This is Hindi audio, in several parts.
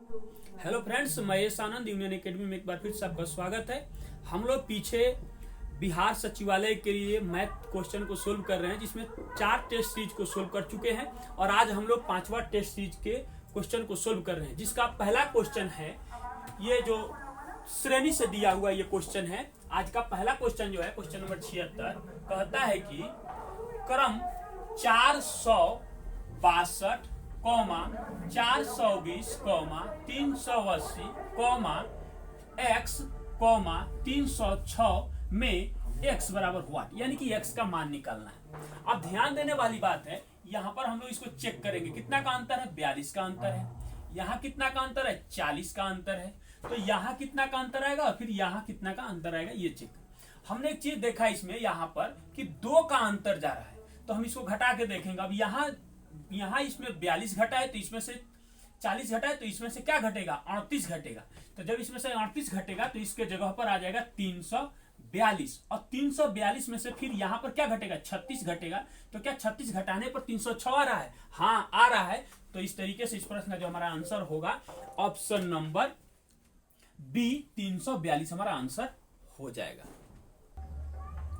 हेलो फ्रेंड्स, महेश आनंद यूनियन एकेडमी में एक बार फिर सबका स्वागत है। हम लोग पीछे बिहार सचिवालय के लिए मैथ क्वेश्चन को सोल्व कर रहे हैं, जिसमें 4 टेस्ट सीरीज को सोल्व कर चुके हैं और आज हम लोग 5वां टेस्ट सीरीज के क्वेश्चन को सोल्व कर रहे हैं, जिसका पहला क्वेश्चन है। ये जो श्रेणी से दिया हुआ ये क्वेश्चन है। आज का पहला क्वेश्चन जो है क्वेश्चन नंबर 76 कहता है कि क्रम 462, 420, 380, x, 306 में x बराबर व्हाट, यानी कि x का मान निकालना है। अब ध्यान देने वाली बात है, यहाँ पर हम लोग इसको चेक करेंगे कितना का अंतर है, 42 का अंतर है। यहाँ कितना का अंतर है, 40 का अंतर है। तो यहाँ कितना का अंतर आएगा और फिर यहाँ कितना का अंतर आएगा, ये चेक। हमने एक चीज देखा इसमें यहाँ पर कि 2 का अंतर जा रहा है, तो हम इसको घटा के देखेंगे। अब यहाँ इसमें 42 घटा है, तो इसमें से 40 घटा है, तो इसमें से क्या घटेगा, 38 घटेगा। तो जब इसमें से 38 घटेगा तो इसके जगह पर आ जाएगा 342, और 342 में से फिर यहाँ पर क्या घटेगा, 36 घटेगा। तो क्या 36 घटाने पर 306 आ रहा है? हाँ, आ रहा है। तो इस तरीके से इस प्रश्न का जो हमारा आंसर होगा ऑप्शन नंबर बी, 342 हमारा आंसर हो जाएगा।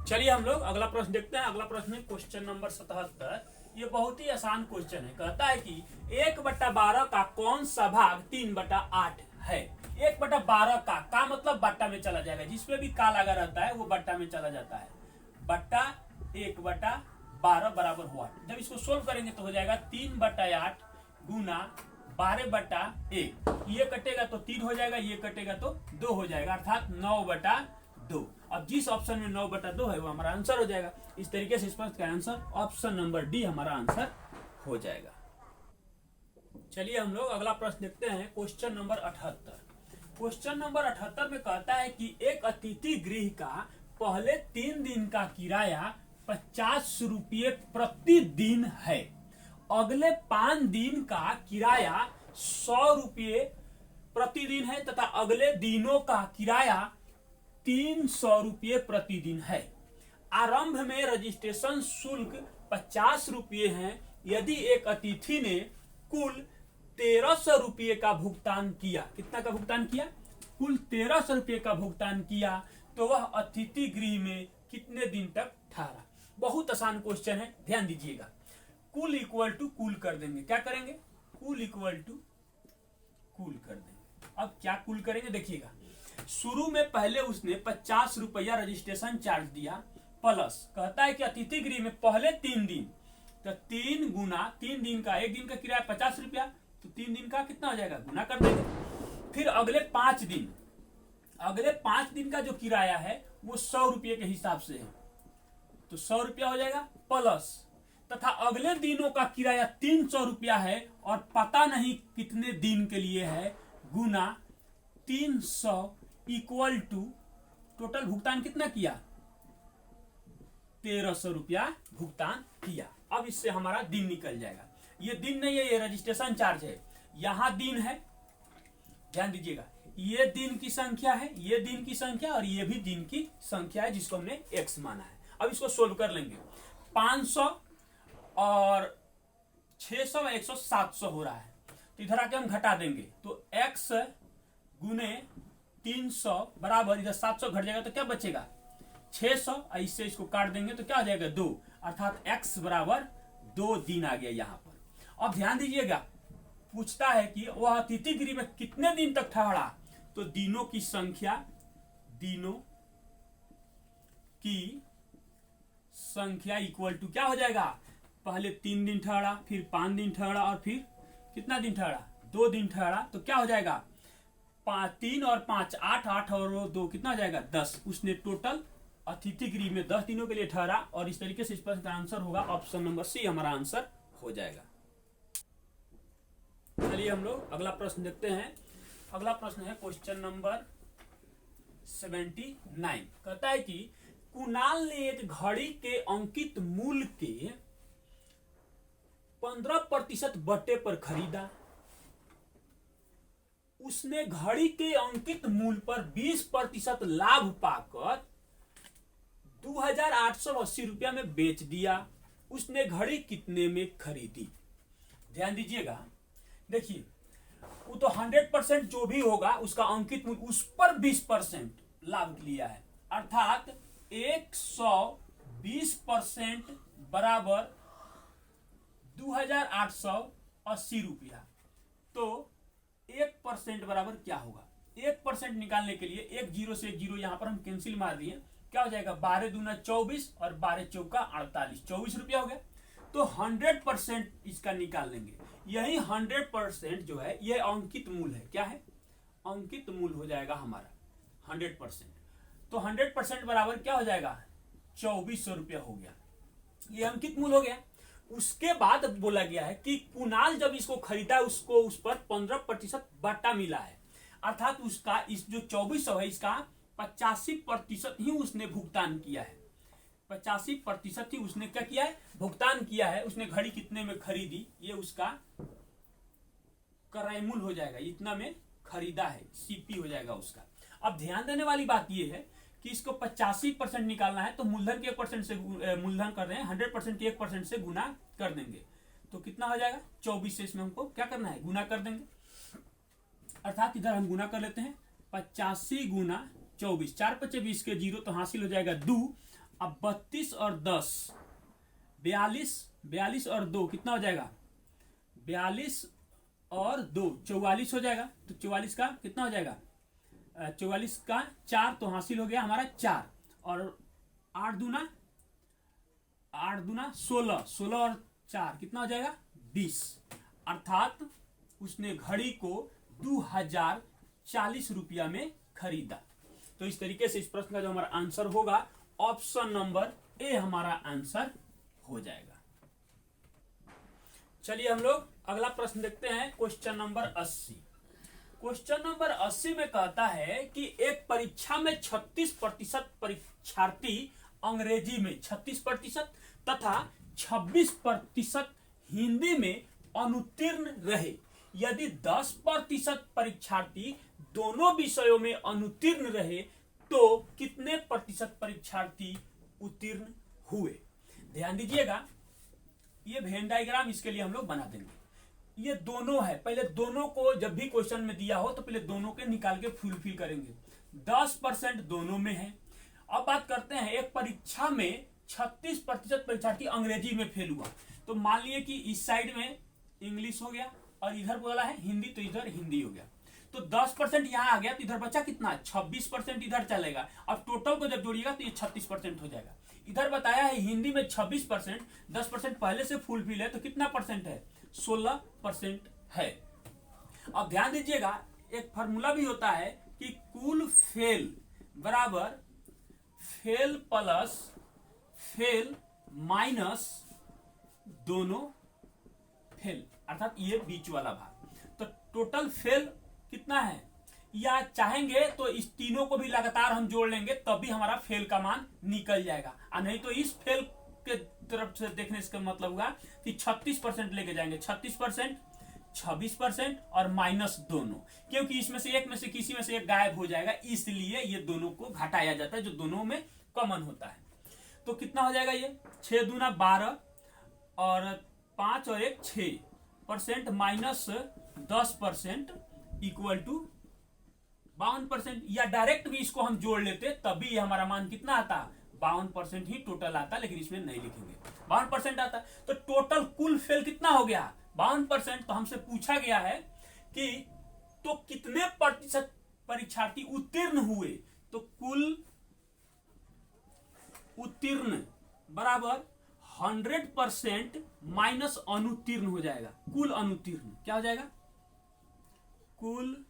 चलिए हम लोग अगला प्रश्न देखते हैं। अगला प्रश्न है क्वेश्चन नंबर 77। ये बहुत ही आसान क्वेश्चन है। कहता है कि 1/12 का कौन सा भाग 3/8 है। 1/12 का मतलब बट्टा में चला जाएगा, जिसमें भी का लगा रहता है वो बट्टा में चला जाता है। बट्टा 1/12 बराबर हुआ। जब इसको सोल्व करेंगे तो हो जाएगा 3/8 गुना 12/1। ये कटेगा तो 3 हो जाएगा, ये कटेगा तो 2 हो जाएगा, अर्थात 9/2। अब जिस ऑप्शन में 9/2 है वो हमारा आंसर हो जाएगा। इस तरीके से इस प्रश्न का आंसर ऑप्शन नंबर डी हमारा आंसर हो जाएगा। चलिए हम लोग अगला प्रश्न देखते हैं क्वेश्चन नंबर 78। क्वेश्चन नंबर 78 में कहता है कि एक अतिथि गृह का पहले 3 दिन का किराया 50 रुपये प्रतिदिन है, अगले 5 दिन का किराया 100 रुपये प्रतिदिन है तथा अगले दिनों का किराया 300 रुपये प्रतिदिन है। आरंभ में रजिस्ट्रेशन शुल्क 50 रुपये है। यदि एक अतिथि ने कुल 1300 रुपये का भुगतान किया, कितना का भुगतान किया, कुल 1300 रुपये का भुगतान किया, तो वह अतिथि गृह में कितने दिन तक ठहरा। बहुत आसान क्वेश्चन है, ध्यान दीजिएगा। कुल इक्वल टू कुल कर देंगे। क्या करेंगे, कुल इक्वल टू कुल कर देंगे। अब क्या कुल करेंगे देखिएगा। शुरू में पहले उसने 50 रुपया रजिस्ट्रेशन चार्ज दिया, प्लस कहता है कि अतिथि गृह में पहले 3 दिन, तो 3 गुना 3 दिन का, एक दिन का किराया 50 रुपया, तो 3 दिन का कितना हो जाएगा, गुना कर देंगे। फिर अगले 5 दिन, अगले 5 दिन का जो किराया है वो 100 रुपये के हिसाब से है, तो 100 रुपया हो जाएगा, प्लस तथा अगले दिनों का किराया 300 रुपया है और पता नहीं कितने दिन के लिए है, गुना 300 इक्वल टू टोटल भुगतान कितना किया, 1300 रुपया भुगतान किया। अब इससे हमारा दिन निकल जाएगा। ये दिन नहीं है, ये रजिस्ट्रेशन चार्ज है। यहां दिन है, ध्यान दीजिएगा, ये दिन की संख्या है, ये दिन की संख्या और ये भी दिन की संख्या है, जिसको हमने x माना है। अब इसको सोल्व कर लेंगे। 500 और 600 में 100 700 हो रहा है, तो इधर आके हम घटा देंगे, तो x गुने 300 बराबर, इधर 700 घट जाएगा तो क्या बचेगा, 600। इससे इसको काट देंगे तो क्या हो जाएगा, 2, अर्थात x बराबर 2 दिन आ गया यहाँ पर। अब ध्यान दीजिएगा, पूछता है कि वह अतिथि गृह में कितने दिन तक ठहरा, तो दिनों की संख्या, दिनों की संख्या इक्वल टू क्या हो जाएगा, पहले 3 दिन ठहरा, फिर 5 दिन ठहरा और फिर कितना दिन ठहरा, 2 दिन ठहरा, तो क्या हो जाएगा, 3 और 5 8, 8 और 2 कितना हो जाएगा, 10। उसने टोटल अतिथि गृह में 10 दिनों के लिए ठहरा, और इस तरीके से इस प्रश्न का आंसर होगा ऑप्शन नंबर सी हमारा आंसर हो जाएगा। चलिए हम लोग अगला प्रश्न देखते हैं। अगला प्रश्न है क्वेश्चन नंबर 79। कहता है कि कुणाल ने एक घड़ी के अंकित मूल्य के 15% बट्टे पर खरीदा। उसने घड़ी के अंकित मूल्य पर 20% लाभ पाकर 2880 रुपया में बेच दिया। उसने घड़ी कितने में खरीदी। ध्यान दीजिएगा, देखिए वो तो 100% जो भी होगा उसका अंकित मूल्य उस पर 20% लाभ लिया है, अर्थात 120% बराबर 2880 रुपया। तो 1% बराबर क्या होगा? 1% निकालने के लिए एक जीरो से एक जीरो यहां पर हम कैंसिल मार दिए, क्या हो जाएगा? 12 दूना 24 और 12 चौका 48, 24 रुपया हो गया। तो 100% इसका निकाल लेंगे। यही 100% जो है ये अंकित मूल है। क्या है? अंकित मूल हो जाएगा हमारा 100%। तो 100% बराबर क्या हो जाएगा? 2400 रुपया हो गया। ये अंकित मूल हो गया। उसके बाद बोला गया है कि कुणाल जब इसको खरीदा उसको उस पर 15% बट्टा मिला है, अर्थात उसका इस जो 2400 है इसका 85% ही उसने भुगतान किया है। 85% ही उसने क्या किया है? भुगतान किया है। उसने घड़ी कितने में खरीदी, ये उसका क्रय मूल्य हो जाएगा, इतना में खरीदा है, सीपी हो जाएगा उसका। अब ध्यान देने वाली बात यह है कि इसको 85% निकालना है तो मूलधन के 1% से मूलधन कर रहे हैं, 100% के 1% से गुना कर देंगे तो कितना हो जाएगा? 24 से इसमें हमको क्या करना है? गुना कर देंगे। अर्थात इधर हम गुना कर लेते हैं, 85 गुना 24, 4 पचे 20 के जीरो तो हासिल हो जाएगा 2। अब 32 और 10 42, 42 और 2 कितना हो जाएगा? 42 और 2 44 हो जाएगा। तो 44 का कितना हो जाएगा? 44 का 4 तो हासिल हो गया हमारा 4 और 8 दूना 16, 16 और 4 कितना हो जाएगा? 20। अर्थात उसने घड़ी को 2040 रुपया में खरीदा। तो इस तरीके से इस प्रश्न का जो हमारा आंसर होगा ऑप्शन नंबर ए हमारा आंसर हो जाएगा। चलिए हम लोग अगला प्रश्न देखते हैं, क्वेश्चन नंबर 80। क्वेश्चन नंबर 80 में कहता है कि एक परीक्षा में 36% परीक्षार्थी अंग्रेजी में 36% तथा 26% हिंदी में अनुत्तीर्ण रहे। यदि 10% परीक्षार्थी दोनों विषयों में अनुत्तीर्ण रहे तो कितने प्रतिशत परीक्षार्थी उत्तीर्ण हुए? ध्यान दीजिएगा, ये वेन डायग्राम इसके लिए हम लोग बना देंगे। ये दोनों है, पहले दोनों को जब भी क्वेश्चन में दिया हो तो पहले दोनों के निकाल के फुलफिल करेंगे। 10% दोनों में है। अब बात करते हैं, एक परीक्षा में 36% परीक्षार्थी अंग्रेजी में फेल हुआ, तो मान लिए कि इस साइड में इंग्लिश हो गया और इधर बोला है हिंदी, तो इधर हिंदी हो गया। तो 10% यहां आ गया तो इधर बचा कितना? 26% इधर चलेगा। अब टोटल को जब जोड़िएगा तो ये 36% हो जाएगा। इधर बताया है हिंदी में 26%, 10% पहले से फुलफिल है तो कितना परसेंट है? 16% है। अब ध्यान दीजिएगा, एक फॉर्मूला भी होता है कि कुल फेल बराबर फेल प्लस फेल माइनस दोनों फेल, अर्थात ये बीच वाला भाग। तो टोटल फेल कितना है? या चाहेंगे तो इस तीनों को भी लगातार हम जोड़ लेंगे तब भी हमारा फेल का मान निकल जाएगा, और नहीं तो इस फेल के तरफ से देखने से मतलब हुआ कि 36% लेके जाएंगे। 36%, 26% और माइनस दोनों, क्योंकि इसमें से एक में से किसी में से एक गायब हो जाएगा, इसलिए ये दोनों को घटाया जाता है जो दोनों में कॉमन होता है। तो कितना हो जाएगा? ये 6 दूना 12 और 5 और 1 6% माइनस 10% इक्वल टू 52%। या डायरेक्ट भी इसको हम जोड़ लेते तब भी हमारा मान कितना आता? 52% ही टोटल आता, लेकिन इसमें नहीं लिखेंगे, 52% आता। तो टोटल कुल फेल कितना हो गया? 52%। तो हमसे पूछा गया है कि तो कितने प्रतिशत परीक्षार्थी उत्तीर्ण हुए? तो कुल उत्तीर्ण बराबर 100% माइनस अनुत्तीर्ण हो जाएगा। कुल अनुत्तीर्ण क्या हो जाएगा? कुल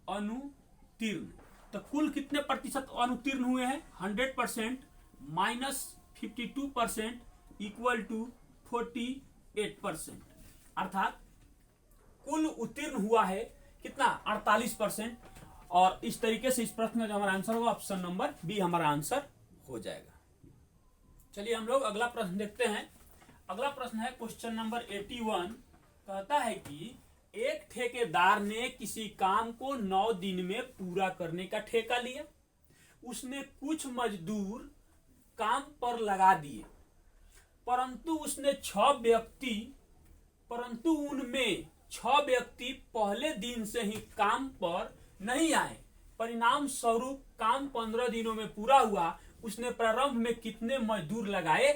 अनुत्तीर्ण। तो कुल कितने प्रतिशत अनुत्तीर्ण हुए हैं? 100% माइनस 52% इक्वल टू 48%। अर्थात कुल उत्तीर्ण हुआ है कितना? 48%। और इस तरीके से इस प्रश्न का जो हमारा आंसर होगा ऑप्शन नंबर बी हमारा आंसर हो जाएगा। चलिए हम लोग अगला प्रश्न देखते हैं। अगला प्रश्न है क्वेश्चन नंबर 81। कहता है कि एक ठेकेदार ने किसी काम को 9 दिन में पूरा करने का ठेका लिया। उसने कुछ मजदूर काम पर लगा दिए, परंतु उनमें 6 व्यक्ति पहले दिन से ही काम पर नहीं आए, परिणाम स्वरूप काम 15 दिनों में पूरा हुआ, उसने प्रारंभ में कितने मजदूर लगाए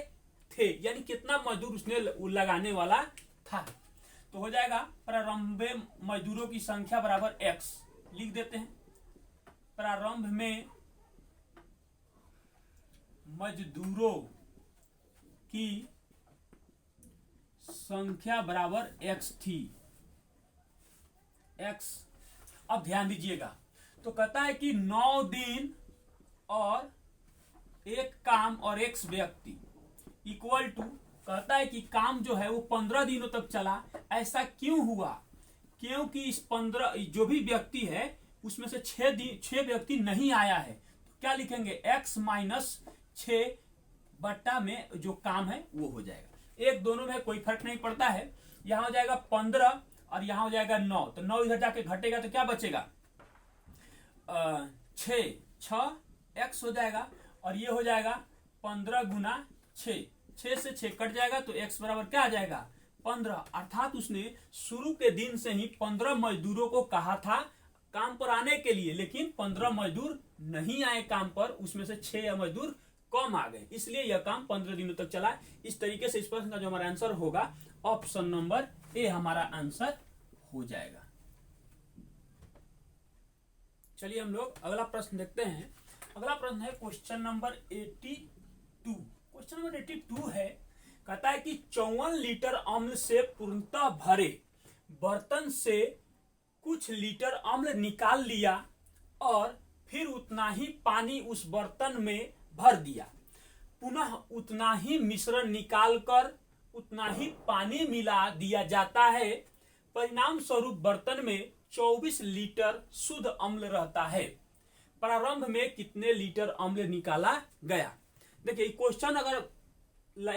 थे, यानी कितना मजदूर उसने लगाने वाला था। तो हो जाएगा प्रारंभ में मजदूरों की संख्या बराबर x, लिख देते हैं प्रारंभ में मजदूरों की संख्या बराबर x थी, x। अब ध्यान दीजिएगा, तो कहता है कि 9 दिन और एक काम और x व्यक्ति इक्वल टू, कहता है कि काम जो है वो 15 दिनों तक चला। ऐसा क्यों हुआ? क्योंकि इस 15 जो भी व्यक्ति है उसमें से 6 व्यक्ति नहीं आया है। तो क्या लिखेंगे? x माइनस 6 बट्टा में जो काम है वो हो जाएगा। एक दोनों में कोई फर्क नहीं पड़ता है। यहां हो जाएगा 15 और यहां हो जाएगा 9, तो 9 इधर जाके घटेगा तो क्या बचेगा? 6 x हो जाएगा और ये हो जाएगा 15 गुना 6 से 6 कट जाएगा तो x बराबर क्या आ जाएगा? 15। अर्थात उसने शुरू के दिन से ही 15 मजदूरों को कहा था काम पर आने के लिए, लेकिन 15 मजदूर नहीं आए काम पर, उसमें से 6 मजदूर कम आ गए, इसलिए यह काम 15 दिनों तक चला। इस तरीके से इस प्रश्न का जो हमारा आंसर होगा ऑप्शन नंबर ए हमारा आंसर हो जाएगा। चलिए हम लोग अगला प्रश्न देखते हैं। अगला प्रश्न है क्वेश्चन नंबर 82। क्वेश्चन नंबर 82 है, कहता है कि 54 लीटर अम्ल से पूर्णतः भरे बर्तन से कुछ लीटर अम्ल निकाल लिया और फिर उतना ही पानी उस बर्तन में भर दिया, पुनः उतना ही मिश्रण निकालकर उतना ही पानी मिला दिया जाता है, परिणाम स्वरूप बर्तन में 24 लीटर शुद्ध अम्ल रहता है। प्रारंभ में कितने लीटर अम्ल निकाला गया? देखिए क्वेश्चन अगर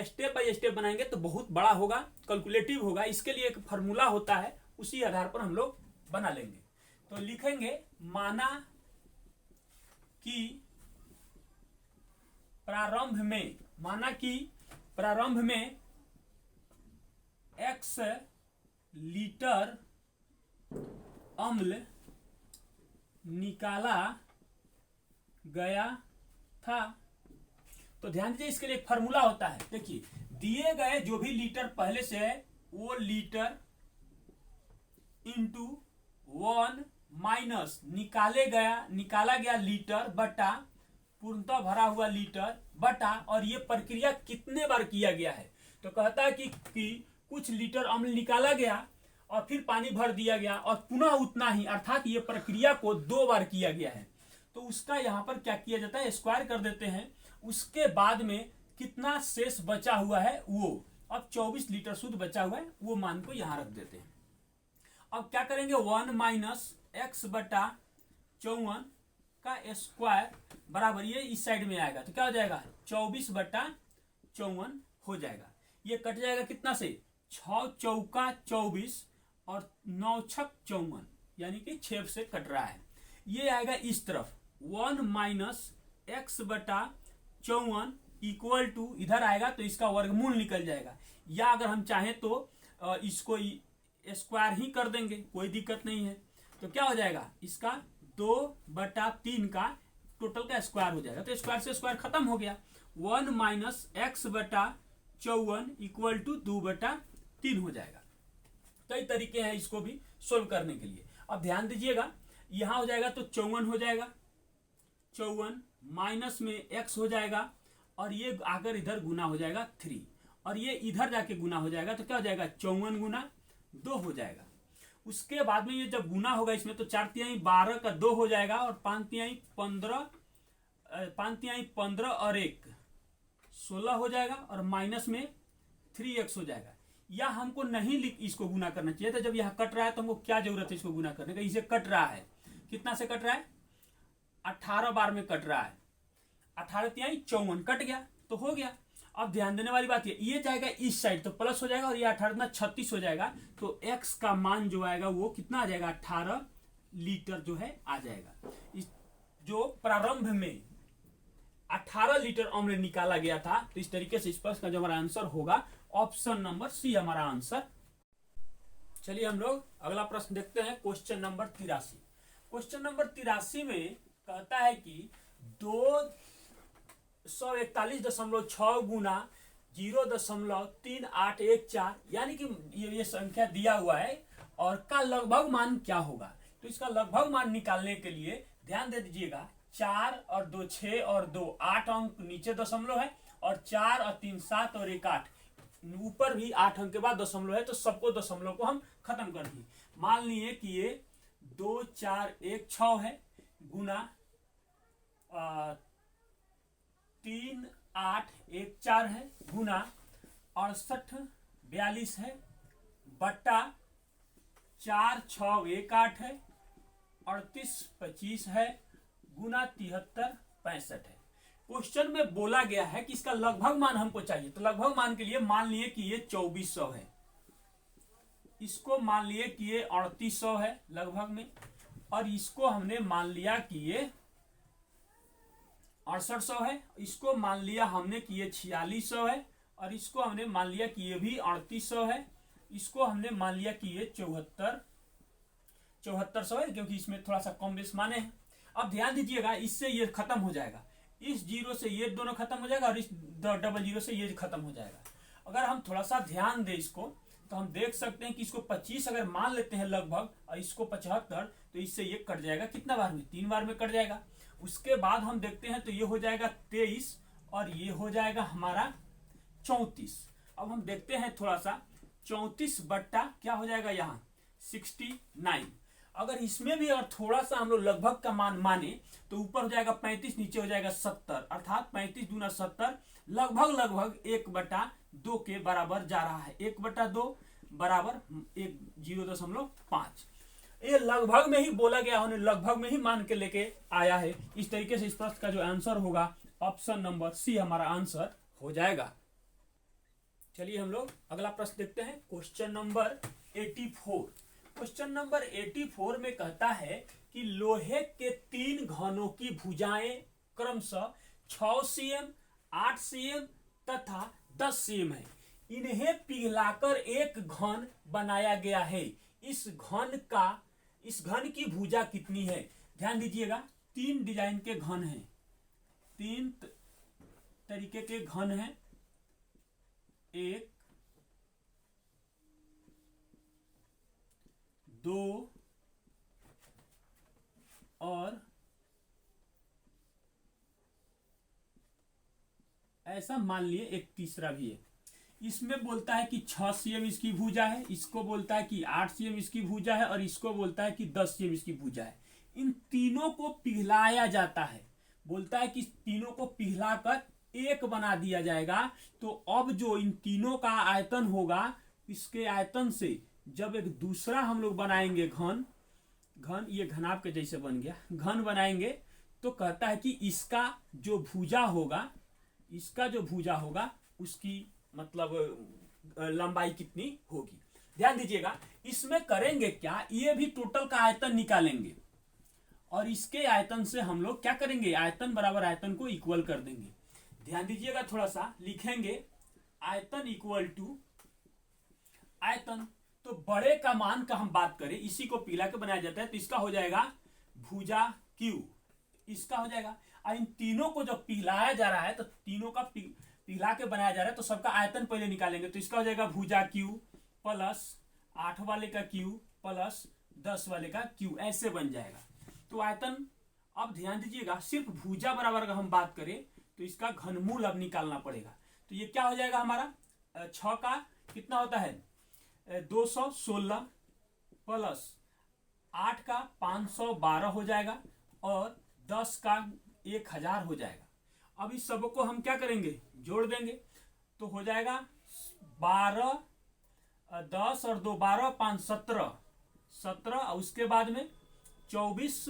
स्टेप बाय स्टेप बनाएंगे तो बहुत बड़ा होगा, कैलकुलेटिव होगा। इसके लिए एक फॉर्मूला होता है, उसी आधार पर हम लोग बना लेंगे। तो लिखेंगे माना कि प्रारंभ में x लीटर अम्ल निकाला गया था। तो ध्यान दीजिए, इसके लिए एक फॉर्मूला होता है। देखिए दिए गए जो भी लीटर पहले से है वो लीटर इंटू 1 माइनस निकाला गया लीटर बटा पूर्णतः भरा हुआ लीटर बटा, और ये प्रक्रिया कितने बार किया गया है। तो कहता है कि कुछ लीटर अम्ल निकाला गया और फिर पानी भर दिया गया और पुनः उतना ही, अर्थात ये प्रक्रिया को 2 बार किया गया है। तो उसका यहाँ पर क्या किया जाता है? स्क्वायर कर देते हैं। उसके बाद में कितना शेष बचा हुआ है वो, अब 24 लीटर शुद्ध बचा हुआ है, वो मान को यहाँ रख देते हैं। अब क्या करेंगे? 1 माइनस एक्स बटा 54 का स्क्वायर बराबर, ये इस साइड में आएगा तो क्या हो जाएगा? 24 बटा 54 हो जाएगा। ये कट जाएगा कितना से? 6 चौका 24 और 9 छक 54, यानी कि 6 से कट रहा है। ये आएगा इस तरफ 1 माइनस एक्स बटा 54 इक्वल टू, इधर आएगा तो इसका वर्गमूल निकल जाएगा, या अगर हम चाहें तो इसको स्क्वायर ही कर देंगे, कोई दिक्कत नहीं है। तो क्या हो जाएगा? इसका 2/3 का टोटल का स्क्वायर हो जाएगा। तो स्क्वायर से स्क्वायर खत्म हो गया। 1 माइनस एक्स बटा 54 इक्वल टू 2/3 हो जाएगा। कई तरीके हैं इसको भी सोल्व करने के लिए। अब ध्यान दीजिएगा, यहां हो जाएगा तो 54 हो जाएगा, 54 माइनस में एक्स हो जाएगा और ये आकर इधर गुना हो जाएगा 3, और ये इधर जाके गुना हो जाएगा तो क्या हो जाएगा? 54 गुना 2 हो जाएगा। उसके बाद में ये जब गुना होगा इसमें तो 4 तिहाई 12 का 2 हो जाएगा और 5 तिहाई 15 और 1 16 हो जाएगा, और माइनस में 3x हो जाएगा। या हमको नहीं इसको गुना करना चाहिए था, जब यहाँ कट रहा है तो हमको क्या जरूरत है इसको गुना करने का? इसे कट रहा है, कितना से कट रहा है? 18 बार में कट रहा है। 18 तिहाई 54 कट गया तो हो गया। अब ध्यान देने वाली बात ये जाएगा इस साइड तो प्लस हो जाएगा, और ये 18 36 हो जाएगा। तो x का मान जो आएगा वो कितना आ जाएगा? 18 लीटर जो है आ जाएगा। जो प्रारंभ में 18 लीटर अम्ल निकाला गया था। तो इस तरीके से इस प्रश्न का जो हमारा आंसर होगा ऑप्शन नंबर सी हमारा आंसर चलिए हम लोग अगला प्रश्न देखते हैं, क्वेश्चन नंबर 83। क्वेश्चन नंबर 83 में कहता है कि 241.6 गुना 0.3814, यानी कि ये संख्या दिया हुआ है और का लगभग मान क्या होगा। तो इसका लगभग मान निकालने के लिए ध्यान दे दीजिएगा, 4 और 2 6 और 2 8 अंक नीचे दशमलव है, और 4 और 3 7 और 1 8, ऊपर भी 8 अंक के बाद दशमलव है, तो सबको दशमलव को हम खत्म कर दिए। मान लिए कि ये 2 4 1 6 है, गुना 3 8 1 4 है, गुना 68 42 है, बट्टा 4 6 1 8 है, 38 25 है, गुना 73 65 है। क्वेश्चन में बोला गया है कि इसका लगभग मान हमको चाहिए। तो लगभग मान के लिए मान लिए कि ये 2400 है, इसको मान लिए कि ये 3800 है लगभग में, और इसको हमने मान लिया कि ये 6800 है, इसको मान लिया हमने कि ये 4600 है, और इसको हमने मान लिया कि ये भी 3800 है, इसको हमने मान लिया कि ये 7400 है, क्योंकि इसमें थोड़ा सा कम बेस माने हैं। अब ध्यान दीजिएगा, इससे ये खत्म हो जाएगा, इस जीरो से ये दोनों खत्म हो जाएगा, और इस डबल जीरो से ये खत्म हो जाएगा। अगर हम थोड़ा सा ध्यान दें इसको, तो हम देख सकते हैं कि इसको 25 अगर मान लेते हैं लगभग, और इसको 75, तो इससे ये कट जाएगा कितना बार में, 3 बार में कट जाएगा। उसके बाद हम देखते हैं तो ये हो जाएगा 23, और ये हो जाएगा हमारा 34। अब हम देखते हैं थोड़ा सा, 34 बट्टा क्या हो जाएगा यहाँ 69। अगर इसमें भी और थोड़ा सा हम लोग लगभग का मान माने तो ऊपर हो जाएगा 35, नीचे हो जाएगा 70, अर्थात 35 दूना 70 लगभग 1/2 के बराबर जा रहा है। 1/2 बराबर 0.5। ये लगभग में ही बोला गया, उन्हें लगभग में ही मान के लेके आया है। इस तरीके से इस प्रश्न का जो आंसर होगा ऑप्शन नंबर सी हमारा आंसर हो जाएगा। चलिए हम लोग अगला प्रश्न देखते हैं, क्वेश्चन नंबर 84। क्वेश्चन नंबर 84 में कहता है कि लोहे के 3 घनों की भुजाएं क्रमशः 6 cm, 8 cm तथा 10 cm है। इन्हें पिघलाकर एक घन बनाया गया है। इस घन की भुजा कितनी है। ध्यान दीजिएगा, 3 डिजाइन के घन हैं, 3 तरीके के घन हैं, 1 2 और ऐसा मान लिए एक तीसरा भी है। इसमें बोलता है कि 6 cm इसकी भुजा है, इसको बोलता है कि 8 cm इसकी भुजा है, और इसको बोलता है कि 10 cm इसकी भुजा है। इन तीनों को पिघलाया जाता है, बोलता है कि तीनों को पिघलाकर एक बना दिया जाएगा। तो अब जो इन तीनों का आयतन होगा, इसके आयतन से जब एक दूसरा हम लोग बनाएंगे घन, ये घनाभ के जैसे बन गया, घन बनाएंगे, तो कहता है कि इसका जो भुजा होगा उसकी मतलब लंबाई कितनी होगी। ध्यान दीजिएगा, इसमें करेंगे क्या, ये भी टोटल का आयतन निकालेंगे, और इसके आयतन से हम लोग क्या करेंगे, आयतन बराबर आयतन को इक्वल कर देंगे। ध्यान दीजिएगा, थोड़ा सा लिखेंगे, आयतन इक्वल टू आयतन। तो बड़े का मान का हम बात करें, इसी को पिघला के बनाया जाता है, तो इसका हो जाएगा भुजा Q, इसका हो जाएगा। और इन तीनों को जब पिघलाया जा रहा है, तो तीनों का पिघला के बनाया जा रहा है, तो सबका आयतन पहले निकालेंगे। तो इसका हो जाएगा भुजा Q प्लस 8 वाले का Q प्लस 10 वाले का Q, ऐसे बन जाएगा। तो आयतन, अब ध्यान दीजिएगा, सिर्फ भुजा बराबर अगर हम बात करें तो इसका घनमूल अब निकालना पड़ेगा। तो ये क्या हो जाएगा हमारा, 6 का कितना होता है 216 प्लस 8 का 512 हो जाएगा, और 10 का 1000 हो जाएगा। अब इस सब को हम क्या करेंगे, जोड़ देंगे, तो हो जाएगा 12 10 और 2 12 5 17, और उसके बाद में 24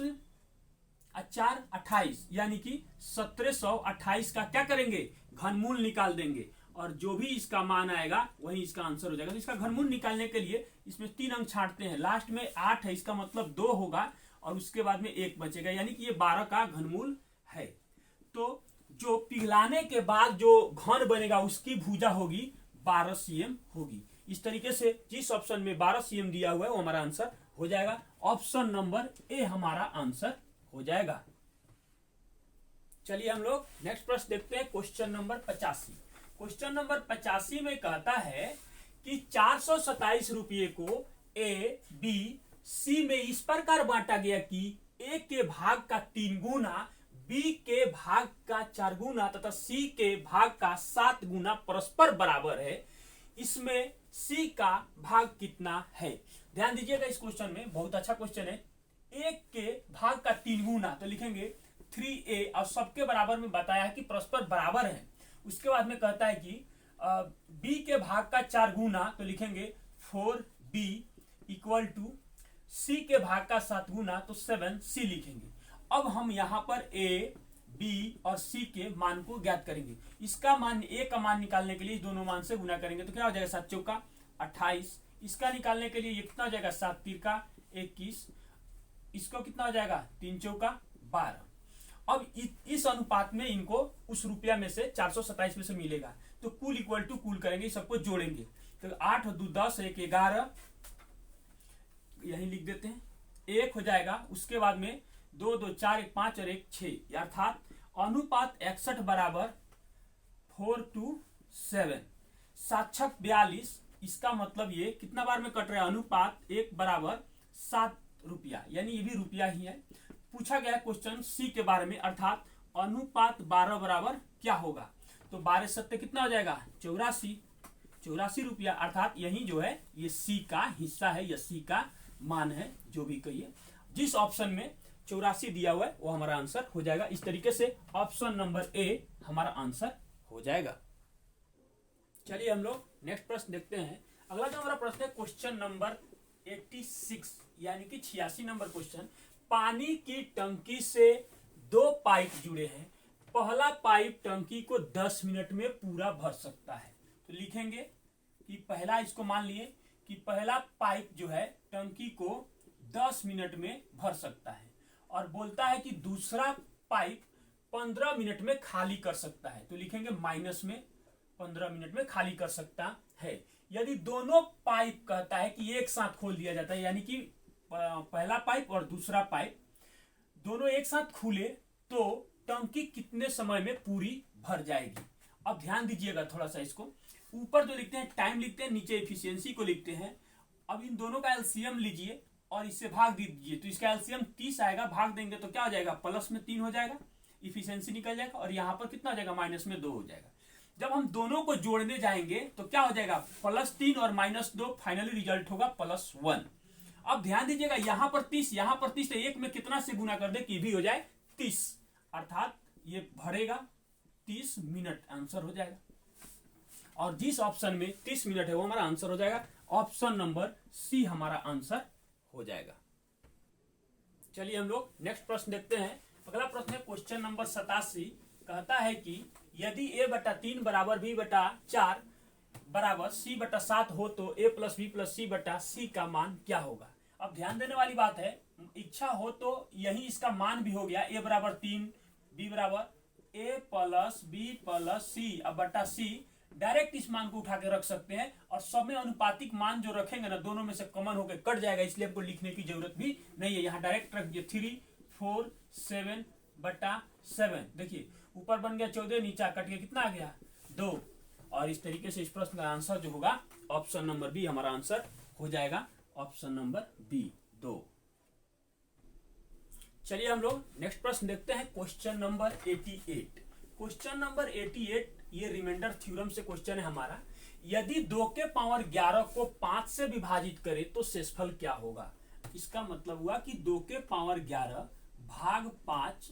4 28, यानी कि 1728 का क्या करेंगे, घनमूल निकाल देंगे, और जो भी इसका मान आएगा वही इसका आंसर हो जाएगा। तो इसका घनमूल निकालने के लिए इसमें 3 अंक छांटते हैं, लास्ट में 8 है, इसका मतलब 2 होगा, और उसके बाद में 1 बचेगा, यानी कि ये 12 का घनमूल है। तो जो पिघलाने के बाद जो घन बनेगा उसकी भुजा होगी 12 cm होगी। इस तरीके से जिस ऑप्शन में 12 सीएम दिया हुआ है वो हमारा आंसर हो जाएगा। ऑप्शन नंबर ए हमारा आंसर हो जाएगा। चलिए हम लोग नेक्स्ट प्रश्न देखते हैं, क्वेश्चन नंबर 85। क्वेश्चन नंबर 85 में कहता है कि 427 रुपये को ए बी सी में इस प्रकार बांटा गया कि ए के भाग का 3 गुना, बी के भाग का 4 गुना तथा सी के भाग का 7 गुना परस्पर बराबर है। इसमें सी का भाग कितना है? ध्यान दीजिएगा, इस क्वेश्चन में बहुत अच्छा क्वेश्चन है। ए के भाग का 3 गुना तो लिखेंगे 3a और सबके बराबर में बताया है कि परस्पर बराबर है। उसके बाद में कहता है कि b के भाग का 4 गुना तो लिखेंगे 4b इक्वल टू c के भाग का 7 गुना तो 7c लिखेंगे। अब हम यहाँ पर a b और c के मान को ज्ञात करेंगे। इसका मान a का मान निकालने के लिए दोनों मान से गुना करेंगे तो क्या हो जाएगा 7 चौका 28। इसका निकालने के लिए ये कितना हो जाएगा 7 तिरका 21। इसको कितना हो जाएगा 3 चौका 12। अब इस अनुपात में इनको उस रुपया में से 427 में से मिलेगा तो कुल इक्वल टू कुल करेंगे, सबको जोड़ेंगे तो 8 2 10 1 11 यही लिख देते हैं 1 हो जाएगा। उसके बाद में 2 2 4 1 5 और 1 6 अर्थात अनुपात 61 बराबर 4:7। 7 42 इसका मतलब ये कितना बार में कट रहा है? अनुपात 1 बराबर 7 रुपया, यानी ये भी रुपया ही है। पूछा गया क्वेश्चन सी के बारे में अर्थात अनुपात 12 बराबर क्या होगा? तो 12 सत्य कितना हो जाएगा 84 रुपया, अर्थात यही जो है ये सी का हिस्सा है या सी का मान है, जो भी कहिए। जिस ऑप्शन में 84 दिया हुआ है वो हमारा आंसर हो जाएगा। इस तरीके से ऑप्शन नंबर ए हमारा आंसर हो जाएगा। चलिए हम लोग नेक्स्ट प्रश्न देखते हैं। अगला जो हमारा प्रश्न है क्वेश्चन नंबर 86 यानी कि 86 नंबर क्वेश्चन। पानी की टंकी से 2 पाइप जुड़े हैं। पहला पाइप टंकी को 10 मिनट में पूरा भर सकता है। तो लिखेंगे कि पहला, इसको मान लिए कि पहला पाइप जो है टंकी को 10 मिनट में भर सकता है और बोलता है कि दूसरा पाइप 15 मिनट में खाली कर सकता है। तो लिखेंगे माइनस में 15 मिनट में खाली कर सकता है। यदि दोनों पाइप कहता है कि एक साथ खोल दिया जाता है, यानी कि पहला पाइप और दूसरा पाइप दोनों एक साथ खुले तो टंकी कितने समय में पूरी भर जाएगी? अब ध्यान दीजिएगा थोड़ा सा, इसको ऊपर जो लिखते हैं टाइम लिखते हैं, नीचे एफिशिएंसी को लिखते हैं। अब इन दोनों का एलसीएम लीजिए और इससे भाग दीजिए तो इसका एलसीएम 30 आएगा। भाग देंगे तो क्या हो जाएगा प्लस में 3 हो जाएगा, इफिशियंसी निकल जाएगा और यहाँ पर कितना हो जाएगा माइनस में 2 हो जाएगा। जब हम दोनों को जोड़ने जाएंगे तो क्या हो जाएगा +3 और -2, फाइनली रिजल्ट होगा +1। अब ध्यान दीजिएगा यहाँ पर 30 यहाँ पर 30 तो एक में कितना से गुना कर दे कि भी हो जाए 30, अर्थात ये भरेगा 30 मिनट, आंसर हो जाएगा। और जिस ऑप्शन में 30 मिनट है वो हमारा आंसर हो जाएगा। ऑप्शन नंबर सी हमारा आंसर हो जाएगा। चलिए हम लोग नेक्स्ट प्रश्न देखते हैं। अगला प्रश्न है क्वेश्चन नंबर 87। कहता है कि यदि a/3 बराबर b/4 बराबर c/7 हो तो a + b + c/c का मान क्या होगा? अब ध्यान देने वाली बात है, इच्छा हो तो यही इसका मान भी हो गया a बराबर 3 b बराबर a + b + c अब बटा c। डायरेक्ट इस मान को उठा के रख सकते हैं और सब में अनुपातिक मान जो रखेंगे ना दोनों में से कॉमन होकर कट जाएगा, इसलिए आपको लिखने की जरूरत भी नहीं है। यहाँ डायरेक्ट रख दिए 3 4 7/7। देखिए ऊपर बन गया 14, नीचा कट के कितना आ गया 2। और इस तरीके से इस प्रश्न का आंसर जो होगा ऑप्शन नंबर बी हमारा आंसर हो जाएगा। Option number B 2। चलिए हम लोग नेक्स्ट प्रश्न देखते हैं क्वेश्चन नंबर 88। क्वेश्चन नंबर 88 ये रिमाइंडर थ्योरम से क्वेश्चन है हमारा। यदि 2 के पावर 11 को 5 से विभाजित करे तो शेषफल क्या होगा? इसका मतलब हुआ कि 2 के पावर 11 भाग 5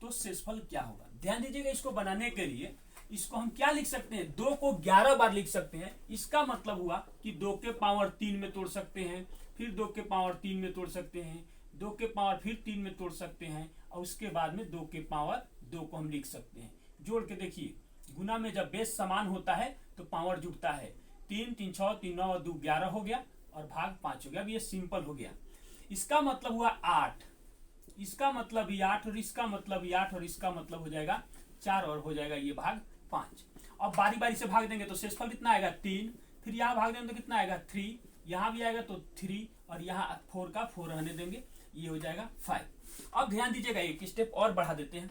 तो शेषफल क्या होगा? ध्यान दीजिएगा, इसको बनाने के लिए इसको हम क्या लिख सकते हैं 2 को 11 बार लिख सकते हैं। इसका मतलब हुआ कि 2 के पावर 3 में तोड़ सकते हैं, फिर 2 के पावर 3 में तोड़ सकते हैं, 2 के पावर फिर 3 में तोड़ सकते हैं और उसके बाद में 2 के पावर 2 को हम लिख सकते हैं। जोड़ के देखिए, गुना में जब बेस समान होता है तो पावर जुड़ता है। 3 3 6 3 9 और 2 11 हो गया और भाग 5 हो गया। अब ये सिंपल हो गया। इसका मतलब हुआ 8, इसका मतलब भी 8 और इसका मतलब भी 8 और इसका मतलब हो जाएगा 4 और हो जाएगा ये भाग 5। अब बारी बारी से भाग देंगे तो शेषफल कितना आएगा 3, फिर यहाँ भाग देंगे तो कितना आएगा 3, यहाँ भी आएगा तो 3 और यहाँ 4 का 4 रहने देंगे, ये हो जाएगा 5। अब ध्यान दीजिएगा एक स्टेप और बढ़ा देते हैं,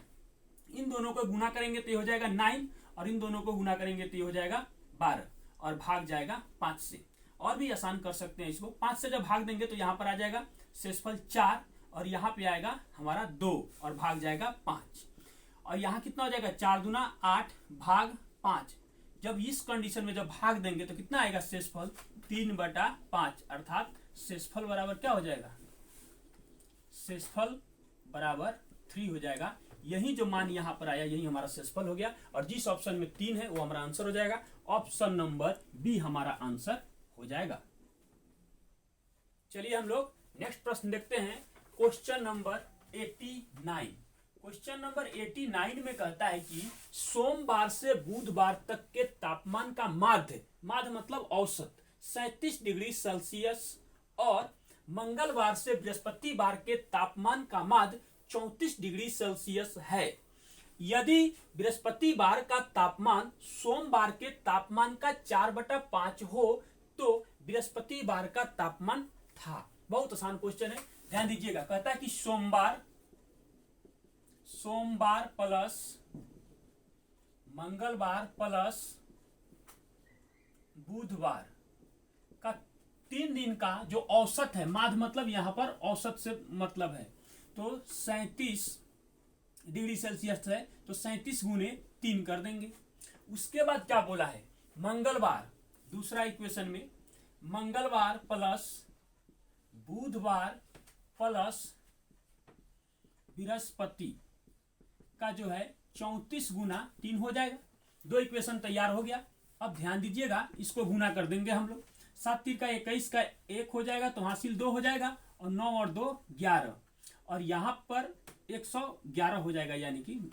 इन दोनों को गुना करेंगे तो ये हो जाएगा 9 और इन दोनों को गुना करेंगे तो ये हो जाएगा 12 और भाग जाएगा 5 से। और भी आसान कर सकते हैं इसको, 5 से जब भाग देंगे तो यहाँ पर आ जाएगा शेषफल 4 और यहाँ पे आएगा हमारा 2 और भाग जाएगा 5 और यहाँ कितना हो जाएगा 4 दूना 8 भाग 5। जब इस कंडीशन में जब भाग देंगे तो कितना आएगा शेषफल 3/5 अर्थात शेषफल बराबर क्या हो जाएगा, शेषफल बराबर 3 हो जाएगा। यही जो मान यहाँ पर आया यही हमारा शेषफल हो गया और जिस ऑप्शन में 3 है वो हमारा आंसर हो जाएगा। ऑप्शन नंबर बी हमारा आंसर हो जाएगा। चलिए हम लोग नेक्स्ट प्रश्न देखते हैं, क्वेश्चन नंबर 89। क्वेश्चन नंबर 89 में कहता है कि सोमवार से बुधवार तक के तापमान का माध्य मतलब औसत 37 डिग्री सेल्सियस और मंगलवार से बृहस्पतिवार के तापमान का माध्य 34 डिग्री सेल्सियस है। यदि बृहस्पतिवार का तापमान सोमवार के तापमान का 4/5 हो तो बृहस्पतिवार का तापमान था। बहुत आसान क्वेश्चन है, ध्यान दीजिएगा। कहता है कि सोमवार प्लस मंगलवार प्लस बुधवार का 3 दिन का जो औसत है, माध्य मतलब यहां पर औसत से मतलब है, तो 37 डिग्री सेल्सियस है तो 37 गुने 3 कर देंगे। उसके बाद क्या बोला है, मंगलवार, दूसरा इक्वेशन में मंगलवार प्लस बुधवार प्लस बृहस्पति का जो है 34 गुना 3 हो जाएगा। 2 इक्वेशन तैयार हो गया। अब ध्यान दीजिएगा, इसको गुना कर देंगे हम लोग। 7 3 का 21 का 1 हो जाएगा तो हासिल 2 हो जाएगा और 9 और 2 11 और यहाँ पर 111 हो जाएगा, यानी कि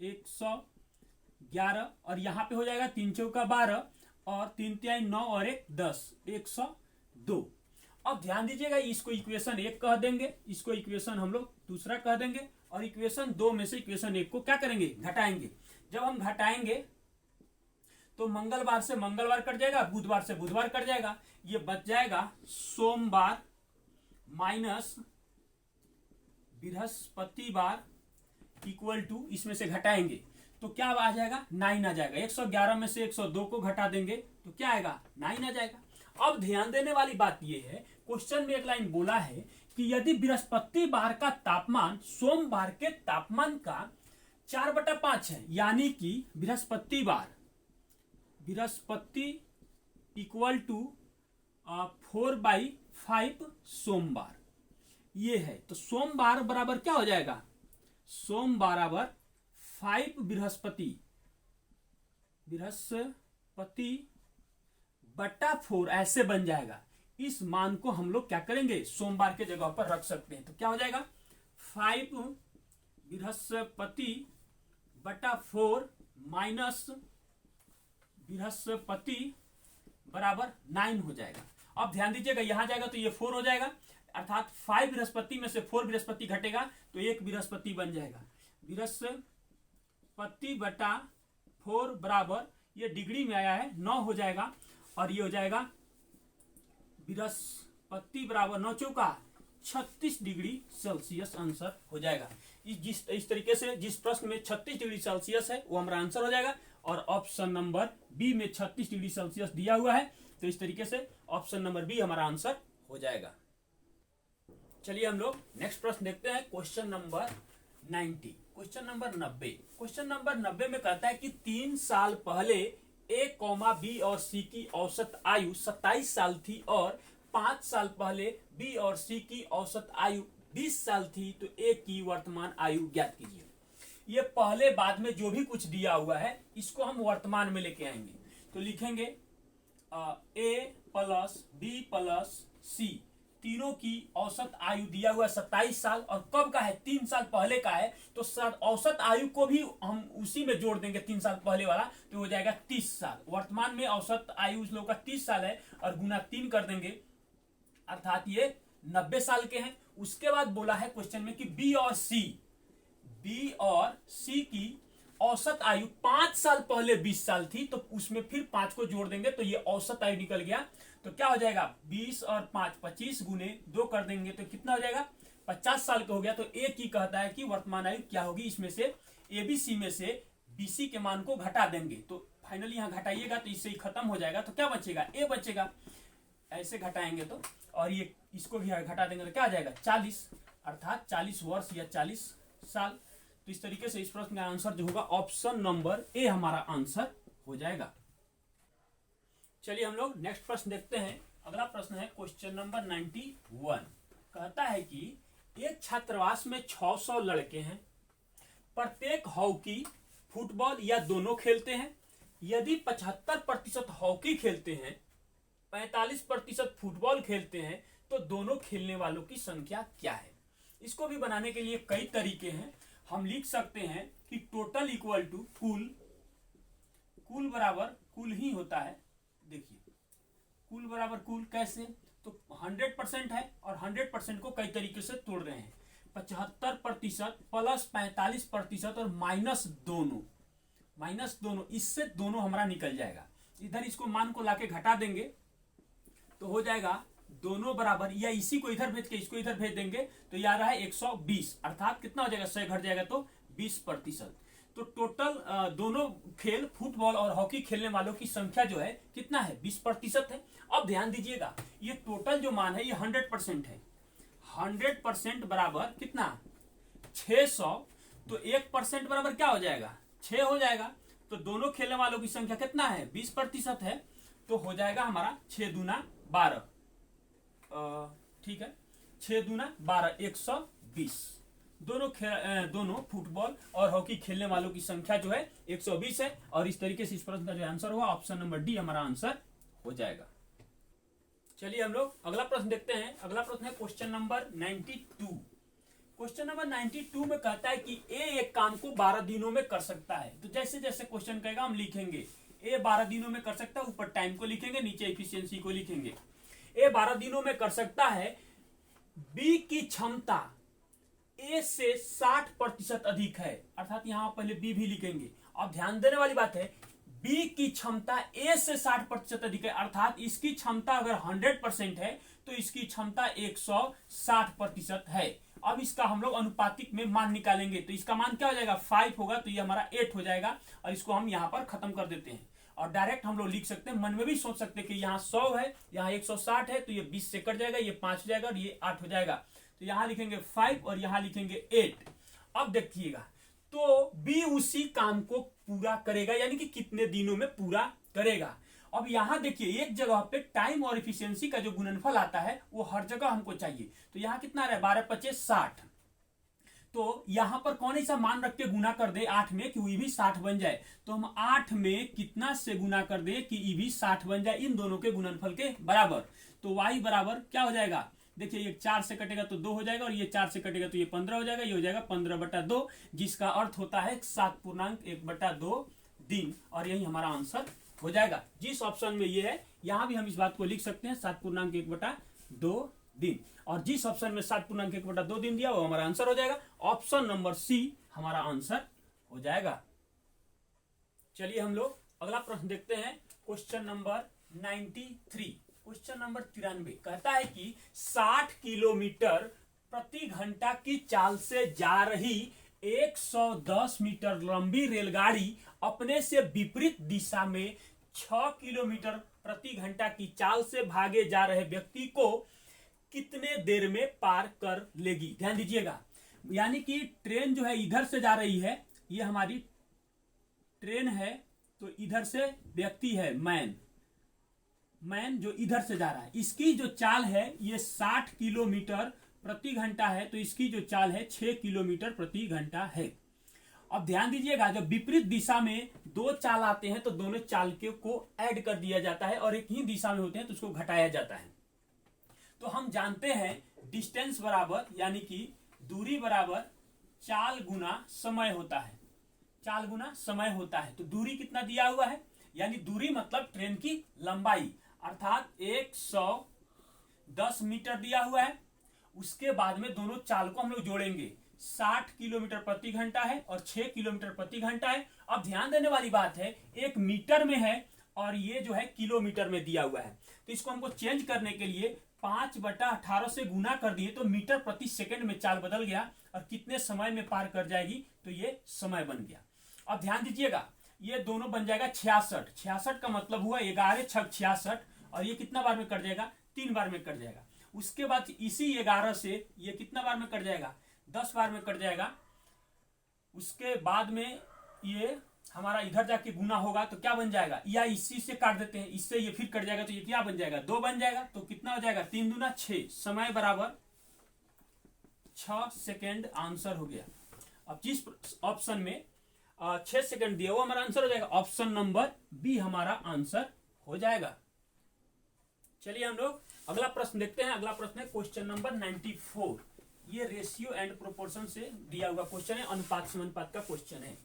111 और यहाँ पे हो जाएगा 3 चौका 12 और 3 तिहाई 9 और 1 10 102। अब ध्यान दीजिएगा, इसको इक्वेशन 1 कह देंगे, इसको इक्वेशन हम लोग दूसरा कह देंगे और इक्वेशन 2 में से इक्वेशन 1 को क्या करेंगे, घटाएंगे। जब हम घटाएंगे तो मंगलवार से मंगलवार कट जाएगा, बुधवार से बुधवार कट जाएगा, ये बच जाएगा सोमवार माइनस बृहस्पतिवार इक्वल टू, इसमें से घटाएंगे तो क्या आ जाएगा 9 आ जाएगा। 111 में से 102 को घटा देंगे तो क्या आएगा 9 आ जाएगा। अब ध्यान देने वाली बात यह है, क्वेश्चन में एक लाइन बोला है कि यदि बृहस्पतिवार का तापमान सोमवार के तापमान का 4/5 है, यानी कि बृहस्पति इक्वल टू 4/5 सोमवार, ये है। तो सोमवार बराबर क्या हो जाएगा, सोम बराबर 5 बृहस्पति बटा 4 ऐसे बन जाएगा। इस मान को हम लोग क्या करेंगे, सोमवार के जगह पर रख सकते हैं। तो क्या हो जाएगा 5 बृहस्पति बटा 4 माइनस बृहस्पति बराबर 9 हो जाएगा। अब ध्यान दीजिएगा, यहां जाएगा तो ये 4 हो जाएगा, अर्थात 5 बृहस्पति में से 4 बृहस्पति घटेगा तो 1 बृहस्पति बन जाएगा। बृहस्पति बटा 4 बराबर, ये डिग्री में आया है 9 हो जाएगा और ये हो जाएगा बृहस्पति बराबर 9 चौका 36 डिग्री सेल्सियस आंसर हो जाएगा। इस तरीके से जिस प्रश्न में 36 डिग्री सेल्सियस है वो हमारा आंसर हो जाएगा और ऑप्शन नंबर बी में 36 डिग्री सेल्सियस दिया हुआ है, तो इस तरीके से ऑप्शन नंबर बी हमारा आंसर हो जाएगा। चलिए हम लोग नेक्स्ट प्रश्न देखते हैं, question number 90। Question number 90, question number 90 में कहता है कि 3 साल पहले ए, बी और सी की औसत आयु 27 साल थी और 5 साल पहले बी और सी की औसत आयु 20 साल थी, तो ए की वर्तमान आयु ज्ञात कीजिए। ये पहले बाद में जो भी कुछ दिया हुआ है इसको हम वर्तमान में लेके आएंगे। तो लिखेंगे ए प्लस बी प्लस सी, तीनों की औसत आयु दिया हुआ 27 साल और कब का है, 3 साल पहले का है, तो औसत आयु को भी हम उसी में जोड़ देंगे 3 साल पहले वाला, तो हो जाएगा 30 साल। वर्तमान में औसत आयु उस लोग का 30 साल है और गुना 3 कर देंगे, अर्थात ये 90 साल के हैं। उसके बाद बोला है क्वेश्चन में कि बी और सी की औसत आयु 5 साल पहले 20 साल थी, तो उसमें फिर 5 को जोड़ देंगे तो ये औसत आयु निकल गया। तो क्या हो जाएगा 20 और 5 25 गुने 2 कर देंगे तो कितना हो जाएगा 50 साल का हो गया। तो एक ही कहता है कि वर्तमान आयु क्या होगी, इसमें से एबीसी में से बीसी के मान को घटा देंगे। तो फाइनली यहाँ घटाइएगा तो इससे ही खत्म हो जाएगा। तो क्या बचेगा ए बचेगा, ऐसे घटाएंगे तो, और ये इसको भी घटा देंगे तो क्या आ जाएगा 40, अर्थात 40 वर्ष या 40 साल। तो इस तरीके से इस प्रश्न का आंसर जो होगा ऑप्शन नंबर ए हमारा आंसर हो जाएगा। चलिए हम लोग नेक्स्ट प्रश्न देखते हैं। अगला प्रश्न है क्वेश्चन नंबर 91। कहता है कि एक छात्रावास में 600 लड़के हैं, प्रत्येक हॉकी फुटबॉल या दोनों खेलते हैं। यदि 75% हॉकी खेलते हैं, 45% फुटबॉल खेलते हैं, तो दोनों खेलने वालों की संख्या क्या है। इसको भी बनाने के लिए कई तरीके हैं। हम लिख सकते हैं कि टोटल इक्वल टू कुल, कुल बराबर कुल ही होता है। देखिए कुल बराबर कुल कैसे, तो 100% है और 100% को कई तरीके से तोड़ रहे हैं। 75% प्लस 45% और माइनस दोनों, इससे दोनों हमारा निकल जाएगा। इधर इसको मान को लाके घटा देंगे तो हो जाएगा दोनों बराबर, या इसी को इधर भेज के इसको इधर भेज देंगे तो ये आ रहा है 120, अर्थात कितना हो जाएगा 100 घट जाएगा तो 20%। तो टोटल दोनों खेल फुटबॉल और हॉकी खेलने वालों की संख्या जो है कितना है 20% है। अब ध्यान दीजिएगा ये टोटल जो मान है ये 100% है। 100% बराबर कितना 600, तो 1% बराबर क्या हो जाएगा 6 हो जाएगा। तो दोनों खेलने वालों की संख्या कितना है 20% है, तो हो जाएगा हमारा 6 दूना 12, ठीक है 6 दूना 12 120। दोनों फुटबॉल और हॉकी खेलने वालों की संख्या जो है 120 है। और इस तरीके से इस प्रश्न का जो आंसर हुआ ऑप्शन नंबर डी हमारा आंसर हो जाएगा। चलिए हम लोग अगला प्रश्न देखते हैं। अगला प्रश्न है क्वेश्चन नंबर 92। क्वेश्चन नंबर 92 में कहता है कि ए एक काम को 12 दिनों में कर सकता है। तो जैसे जैसे क्वेश्चन कहेगा हम लिखेंगे ए 12 दिनों में कर सकता है, ऊपर टाइम को लिखेंगे, नीचे एफिशिएंसी को लिखेंगे। ए 12 दिनों में कर सकता है, बी की क्षमता ए से 60% अधिक है, अर्थात यहां पहले बी भी लिखेंगे। अब ध्यान देने वाली बात है बी की क्षमता ए से 60% अधिक है, अर्थात इसकी क्षमता अगर 100% है तो इसकी क्षमता 160% है। अब इसका हम लोग अनुपातिक में मान निकालेंगे तो इसका मान क्या हो जाएगा 5 होगा, तो ये हमारा 8 हो जाएगा। और इसको हम यहां पर खत्म कर देते हैं और डायरेक्ट हम लोग लिख सकते हैं, मन में भी सोच सकते हैं कि यहाँ 100 है, यहाँ 160 है, तो ये 20 से कट जाएगा, ये 5 हो जाएगा और ये 8 हो जाएगा। तो यहां लिखेंगे 5 और यहां लिखेंगे 8। अब देखिएगा तो बी उसी काम को पूरा करेगा, यानी कि कितने दिनों में पूरा करेगा। अब यहां देखिए एक जगह पे टाइम और इफिशियंसी का जो गुणनफल आता है वो हर जगह हमको चाहिए। तो यहां कितना रहा 12 25 60, तो यहां पर कौन सा मान रख के गुना कर दे 8 में कि ये भी 60 बन जाए। तो हम 8 में कितना से गुना कर दे कि ये भी 60 बन जाए, इन दोनों के गुणनफल के बराबर। तो y बराबर क्या हो जाएगा, देखिए ये 4 से कटेगा तो 2 हो जाएगा और ये 4 से कटेगा तो ये 15 हो जाएगा, ये हो जाएगा 15/2, जिसका अर्थ होता है 7.1/2 दिन। और यही हमारा आंसर हो जाएगा। जिस ऑप्शन में ये है यहां भी हम इस बात को लिख सकते हैं 7.1/2 दिन, और जिस ऑप्शन में 7.1/2 दिन दिया वो हमारा आंसर हो जाएगा। ऑप्शन नंबर सी हमारा आंसर हो जाएगा। चलिए हम लोग अगला प्रश्न देखते हैं क्वेश्चन नंबर 93। क्वेश्चन नंबर 93 कहता है कि 60 किलोमीटर प्रति घंटा की चाल से जा रही 110 मीटर लंबी रेलगाड़ी अपने से विपरीत दिशा में 6 किलोमीटर प्रति घंटा की चाल से भागे जा रहे व्यक्ति को कितने देर में पार कर लेगी। ध्यान दीजिएगा, यानी कि ट्रेन जो है इधर से जा रही है, ये हमारी ट्रेन है, तो इधर से व्यक्ति है मैन जो इधर से जा रहा है, इसकी जो चाल है ये 60 किलोमीटर प्रति घंटा है, तो इसकी जो चाल है 6 किलोमीटर प्रति घंटा है। अब ध्यान दीजिएगा जब विपरीत दिशा में दो चाल आते हैं तो दोनों चाल को ऐड कर दिया जाता है, और एक ही दिशा में होते हैं तो उसको घटाया जाता है। तो हम जानते हैं डिस्टेंस बराबर यानी कि दूरी बराबर चाल गुना समय होता है, चाल गुना समय होता है। तो दूरी कितना दिया हुआ है, यानी दूरी मतलब ट्रेन की लंबाई, अर्थात 110 मीटर दिया हुआ है। उसके बाद में दोनों चाल को हम लोग जोड़ेंगे, 60 किलोमीटर प्रति घंटा है और 6 किलोमीटर प्रति घंटा है। अब ध्यान देने वाली बात है, एक मीटर में है और ये जो है किलोमीटर में दिया हुआ है। तो इसको हमको चेंज करने के लिए 5/18 से गुना कर दिए तो मीटर प्रति सेकंड में चाल बदल गया और कितने समय में पार कर जाएगी, तो ये समय बन गया। अब ध्यान दीजिएगा, ये दोनों बन जाएगा 66। 66 का मतलब हुआ 11 छक 66 और ये कितना बार में कट जाएगा, 3 बार में कट जाएगा। उसके बाद इसी 11 से ये कितना बार में कट जाएगा, 10 बार में कट जाएगा। उसके बाद में ये हमारा इधर जाके गुना होगा तो क्या बन जाएगा, या इसी से काट देते हैं, इससे ये फिर कट जाएगा तो ये क्या बन जाएगा, 2 बन जाएगा। तो कितना हो जाएगा, 3 दूना 6, समय बराबर 6 सेकेंड आंसर हो गया। अब जिस ऑप्शन में 6 सेकेंड दिया वो हमारा आंसर हो जाएगा, ऑप्शन नंबर बी हमारा आंसर हो जाएगा। चलिए हम लोग अगला प्रश्न देखते हैं। अगला प्रश्न है क्वेश्चन नंबर 94। ये रेशियो एंड प्रोपोर्शन से दिया हुआ क्वेश्चन है, अनुपात समानुपात का क्वेश्चन है।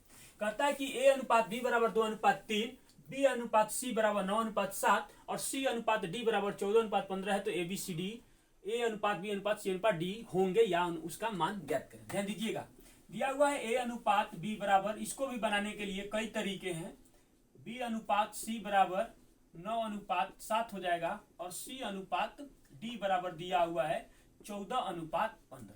कहता है कि ए अनुपात बी बराबर 2:3, बी अनुपात सी बराबर 9:7 और सी अनुपात डी बराबर 14:15 है। तो ए बी सी डी, ए अनुपात बी अनुपात सी अनुपात डी होंगे या उसका मान ज्ञात करें। ध्यान दीजिएगा, दिया हुआ है ए अनुपात बी बराबर, इसको भी बनाने के लिए कई तरीके हैं। बी अनुपात सी बराबर 9:7 हो जाएगा और सी अनुपात डी बराबर दिया हुआ है 14:15।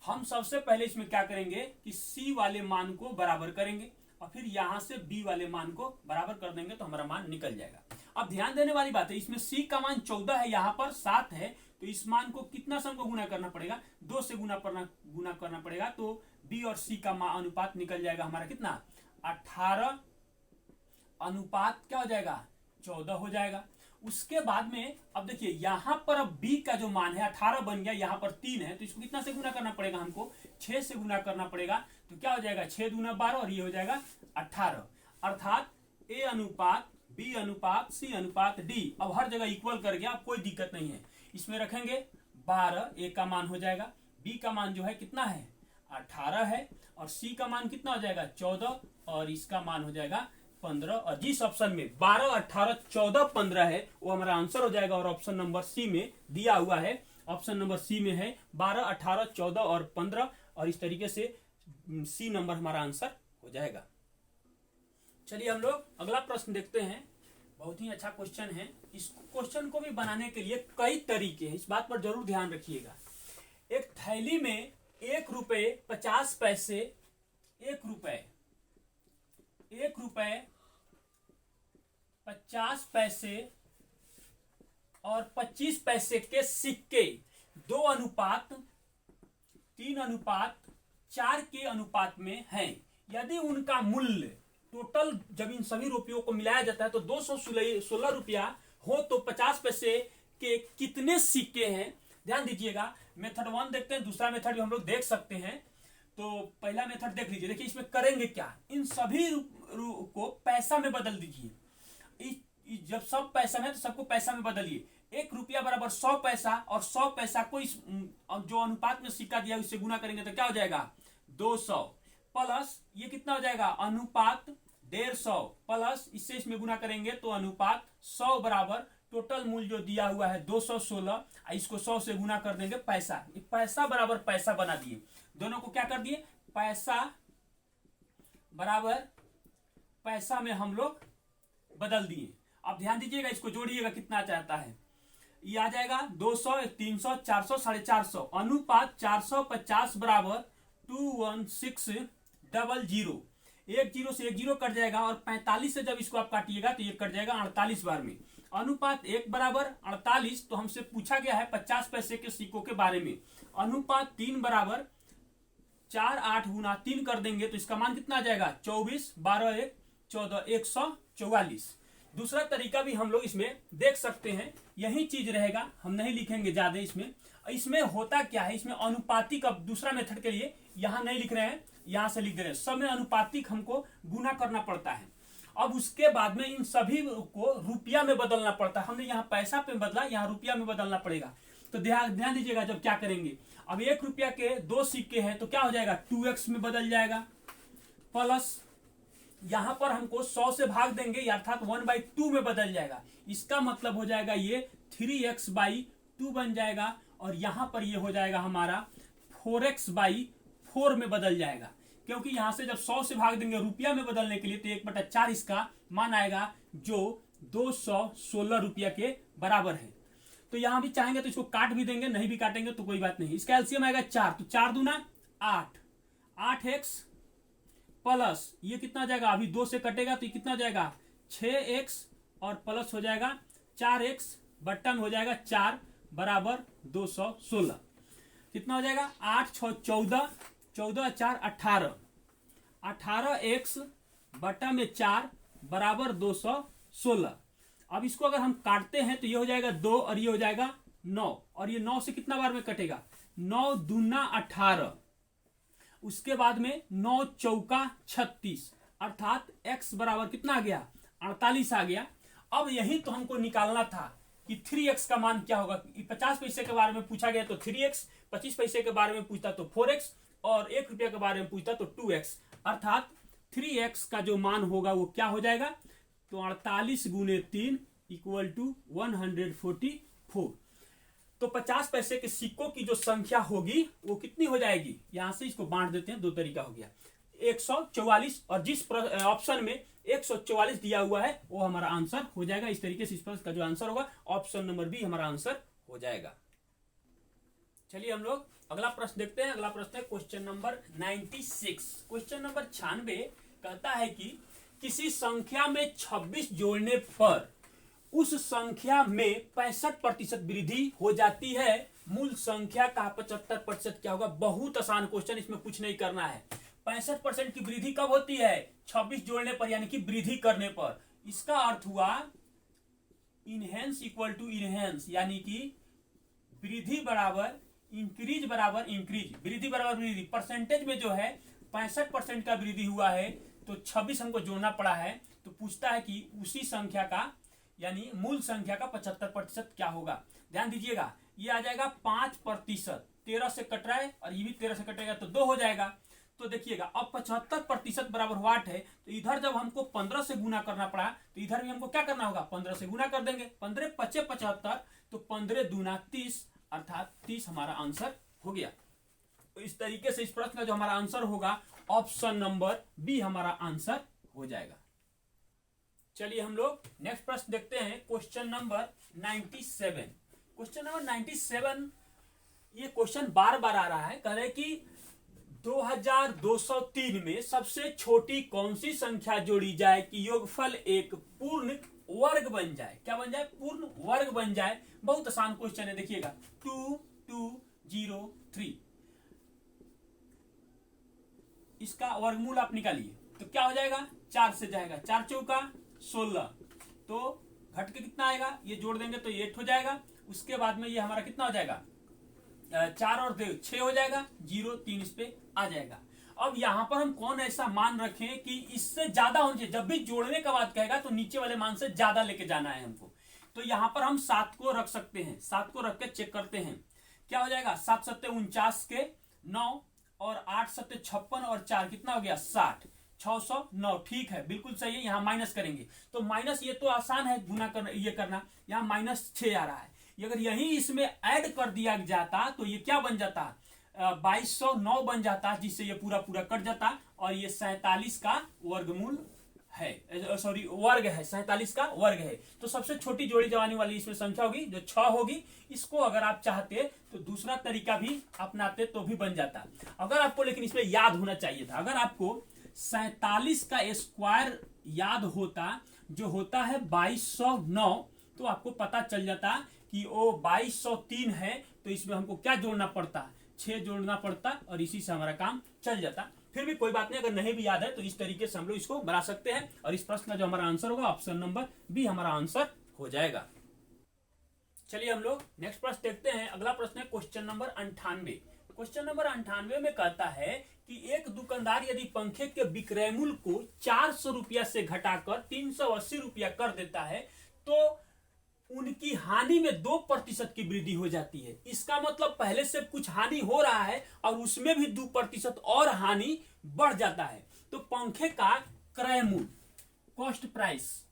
हम सबसे पहले इसमें क्या करेंगे कि सी वाले मान को बराबर करेंगे और फिर यहां से बी वाले मान को बराबर कर देंगे तो हमारा मान निकल जाएगा। अब ध्यान देने वाली बात है, इसमें सी का मान 14 है, यहाँ पर 7 है, तो इस मान को कितना से हमको गुना करना पड़ेगा, 2 से गुना करना पड़ेगा। तो बी और सी का अनुपात निकल जाएगा हमारा कितना, 18 अनुपात क्या हो जाएगा, 14 हो जाएगा। उसके बाद में अब देखिए यहां पर अब b का जो मान है 18 बन गया, यहां पर 3 है, तो इसको कितना से गुना करना पड़ेगा, हमको 6 से गुना करना पड़ेगा। तो क्या हो जाएगा, 6 दूना 12 और ये हो जाएगा 18। अर्थात a अनुपात b अनुपात c अनुपात d अब हर जगह इक्वल कर गया, अब कोई दिक्कत नहीं है। इसमें रखेंगे 12, a का मान हो जाएगा, b का मान जो है कितना है 18 है और c का मान कितना हो जाएगा 14 और इसका मान हो जाएगा 15। और जिस ऑप्शन में 12, 18, 14, 15 है वो हमारा आंसर हो जाएगा। और ऑप्शन नंबर सी में दिया हुआ है, ऑप्शन नंबर सी में है 12, 18, 14 और 15 और इस तरीके से सी नंबर हमारा आंसर हो जाएगा। चलिए हम लोग अगला प्रश्न देखते हैं। बहुत ही अच्छा क्वेश्चन है। इस क्वेश्चन को भी बनाने के लिए कई तरीके हैं, इस बात पर जरूर ध्यान रखिएगा। एक थैली में 1 रुपए 50 पैसे, 1 रुपए 50 पैसे और 25 पैसे के सिक्के 2:3:4 के अनुपात में हैं। यदि उनका मूल्य टोटल जब इन सभी रुपयों को मिलाया जाता है तो 216 रुपया हो तो 50 पैसे के कितने सिक्के हैं। ध्यान दीजिएगा, मेथड 1 देखते हैं, दूसरा मेथड भी हम लोग देख सकते हैं। तो पहला मेथड देख लीजिए। देखिए इसमें करेंगे क्या, इन सभी को पैसा में बदल दीजिए। जब सब पैसा में तो सबको पैसा में बदलिए। 1 रुपया बराबर 100 पैसा और 100 पैसा को इस जो अनुपात में सिक्का दिया उससे गुना करेंगे तो क्या हो जाएगा 200 प्लस ये कितना हो जाएगा अनुपात 150 प्लस इससे इसमें गुना करेंगे तो अनुपात 100 बराबर टोटल मूल्य जो दिया हुआ है 216, इसको 100 से गुना कर देंगे पैसा। पैसा बराबर पैसा बना दिए, दोनों को क्या कर दिए, पैसा बराबर पैसा में हम लोग बदल दिए। अब ध्यान दीजिएगा, इसको जोड़िएगा कितना चाहता है, ये आ जाएगा 200, 300, 400, 450 अनुपात 450 बराबर 21600। एक जीरो से एक जीरो कट जाएगा और 45 से जब इसको आप काटिएगा तो ये कट जाएगा 48 बार में। अनुपात 1 बराबर 48, तो हमसे पूछा गया है 50 पैसे के सिक्कों के बारे में। अनुपात 3 बराबर 4, 8 गुना 3 कर देंगे तो इसका मान कितना आ जाएगा 24, 12, 1, 14, 144। दूसरा तरीका भी हम लोग इसमें देख सकते हैं, यही चीज रहेगा, हम नहीं लिखेंगे ज्यादा इसमें। इसमें होता क्या है, इसमें अनुपातिक, अब दूसरा मेथड के लिए यहां नहीं लिख रहे हैं, यहां से लिख दे रहे हैं। सब में अनुपातिक हमको गुना करना पड़ता है। अब उसके बाद में इन सभी को रुपया में बदलना पड़ता है। हमने यहाँ पैसा पे बदला, यहाँ रुपया में बदलना पड़ेगा। तो ध्यान दीजिएगा जब क्या करेंगे, अब 1 रुपया के 2 सिक्के हैं तो क्या हो जाएगा 2x में बदल जाएगा, प्लस यहां पर हमको 100 से भाग देंगे अर्थात 1/2 में बदल जाएगा। इसका मतलब हो जाएगा ये 3x/2 बन जाएगा और यहां पर ये हो जाएगा हमारा 4x/4 4 में बदल जाएगा, क्योंकि यहां से जब 100 से भाग देंगे रुपया में बदलने के लिए तो 1/4 इसका मान आएगा, जो 216 रुपया के बराबर है। तो यहां भी चाहेंगे तो इसको काट भी देंगे, नहीं भी काटेंगे तो कोई बात नहीं। इसका एलसीएम आएगा 4, तो 4 दूना 8, 8x प्लस ये कितना हो जाएगा, अभी 2 से कटेगा तो ये कितना हो जाएगा 6x और प्लस हो जाएगा 4x बट्टा में हो जाएगा 4 बराबर 216। कितना हो जाएगा 8 6 14, 14 4 18, 18x बट्टा में 4 बराबर 216। अब इसको अगर हम काटते हैं तो ये हो जाएगा 2 और ये हो जाएगा 9, और ये 9 से कितना बार में कटेगा 9 दूना 18, उसके बाद में 9 चौका 36, अर्थात x बराबर कितना आ गया 48 आ गया। अब यही तो हमको निकालना था कि 3x का मान क्या होगा। 50 पैसे के बारे में पूछा गया तो 3x, 25 पैसे के बारे में पूछता तो 4x, और 1 रुपया के बारे में पूछता तो 2x, अर्थात 3x का जो मान होगा वो क्या हो जाएगा, तो 48 गुने 3 इक्वल टू 144। तो 50 पैसे के सिक्कों की जो संख्या होगी वो कितनी हो जाएगी, यहां से इसको बांट देते हैं, दो तरीका हो गया 144, और जिस ऑप्शन में 144 दिया हुआ है वो हमारा आंसर हो जाएगा। इस तरीके से इस प्रश्न का जो आंसर होगा ऑप्शन नंबर बी हमारा आंसर हो जाएगा। चलिए हम लोग अगला प्रश्न देखते हैं। अगला प्रश्न है क्वेश्चन नंबर 96। क्वेश्चन नंबर 96 कहता है कि किसी संख्या में 26 जोड़ने पर उस संख्या में 65% वृद्धि हो जाती है, मूल संख्या का 75% क्या होगा। बहुत आसान क्वेश्चन, इसमें कुछ नहीं करना है। 65% की वृद्धि कब होती है, 26 जोड़ने पर, यानी कि वृद्धि करने पर। इसका अर्थ हुआ इनहेंस इक्वल टू इनहेंस, यानी कि वृद्धि बराबर इंक्रीज बराबर इंक्रीज, वृद्धि बराबर वृद्धि। परसेंटेज में जो है 65% का वृद्धि हुआ है तो 26 हमको जोड़ना पड़ा है, तो पूछता है कि उसी संख्या का यानी मूल संख्या का 75% क्या होगा। ध्यान दीजिएगा, ये आ जाएगा 5%, 13 से कट रहा है और ये भी 13 से कटेगा तो 2 हो जाएगा। तो देखिएगा अब 75% बराबर वाट है, तो इधर जब हमको 15 से गुना करना पड़ा तो इधर भी हमको क्या करना होगा, 15 से गुना कर देंगे। 15 पचे 75, तो 15 दूना 30, अर्थात 30 हमारा आंसर हो गया। तो इस तरीके से इस प्रश्न का जो हमारा आंसर होगा ऑप्शन नंबर बी हमारा आंसर हो जाएगा। चलिए हम लोग नेक्स्ट प्रश्न देखते हैं, क्वेश्चन नंबर 97। क्वेश्चन नंबर 97, ये क्वेश्चन बार बार आ रहा है। कह रहे कि 2203 में सबसे छोटी कौन सी संख्या जोड़ी जाए कि योगफल एक पूर्ण वर्ग बन जाए। क्या बन जाए, पूर्ण वर्ग बन जाए। बहुत आसान क्वेश्चन है, देखिएगा 2203, इसका वर्गमूल आप निकालिए तो क्या हो जाएगा, 4 से जाएगा, 4 चौका 16, तो घट के कितना आएगा, ये जोड़ देंगे तो 8 हो जाएगा। उसके बाद में ये हमारा कितना हो जाएगा, 4 और 2 6 हो जाएगा, 0 3 इस पे आ जाएगा। अब यहां पर हम कौन ऐसा मान रखें कि इससे ज्यादा होना चाहिए। जब भी जोड़ने का बात कहेगा तो नीचे वाले मान से ज्यादा लेके जाना है हमको। तो यहां पर हम 7 को रख सकते हैं, 7 को रख के चेक करते हैं क्या हो जाएगा। 7 सत्ते 49 के 9 और 8 सत्ते 56 और 4 कितना हो गया 60, 609। ठीक है, बिल्कुल सही है। यहाँ माइनस करेंगे तो माइनस, ये तो आसान है गुना करना, ये करना। यहाँ -6 आ रहा है, अगर यही इसमें ऐड कर दिया जाता तो ये क्या बन जाता, 2209 बन जाता, जिससे ये पूरा पूरा कट जाता। और ये 47 का वर्गमूल है, सॉरी वर्ग है, 47 का वर्ग है। तो सबसे छोटी जोड़ी जमाने वाली इसमें संख्या होगी जो 6 होगी। इसको अगर आप चाहते तो दूसरा तरीका भी अपनाते तो भी बन जाता। अगर आपको लेकिन इसमें याद होना चाहिए था, अगर आपको 47 का स्क्वायर याद होता जो होता है 2209, तो आपको पता चल जाता कि वो 2203 है, तो इसमें हमको क्या जोड़ना पड़ता, 6 जोड़ना पड़ता और इसी से हमारा काम चल जाता। फिर भी कोई बात नहीं, अगर नहीं भी याद है तो इस तरीके से हम लोग इसको बना सकते हैं। और इस प्रश्न का जो हमारा आंसर होगा ऑप्शन नंबर बी हमारा आंसर हो जाएगा। चलिए हम लोग नेक्स्ट प्रश्न देखते हैं। अगला प्रश्न है क्वेश्चन नंबर 98। क्वेश्चन नंबर 98 में कहता है कि एक दुकानदार यदि पंखे के विक्रय मूल्य को 400 रुपया से घटाकर 380 रुपया कर देता है तो उनकी हानि में 2% की वृद्धि हो जाती है। इसका मतलब पहले से कुछ हानि हो रहा है और उसमें भी 2% और हानि बढ़ जाता है। तो पंखे का क्रय मूल्य, कॉस्ट प्राइस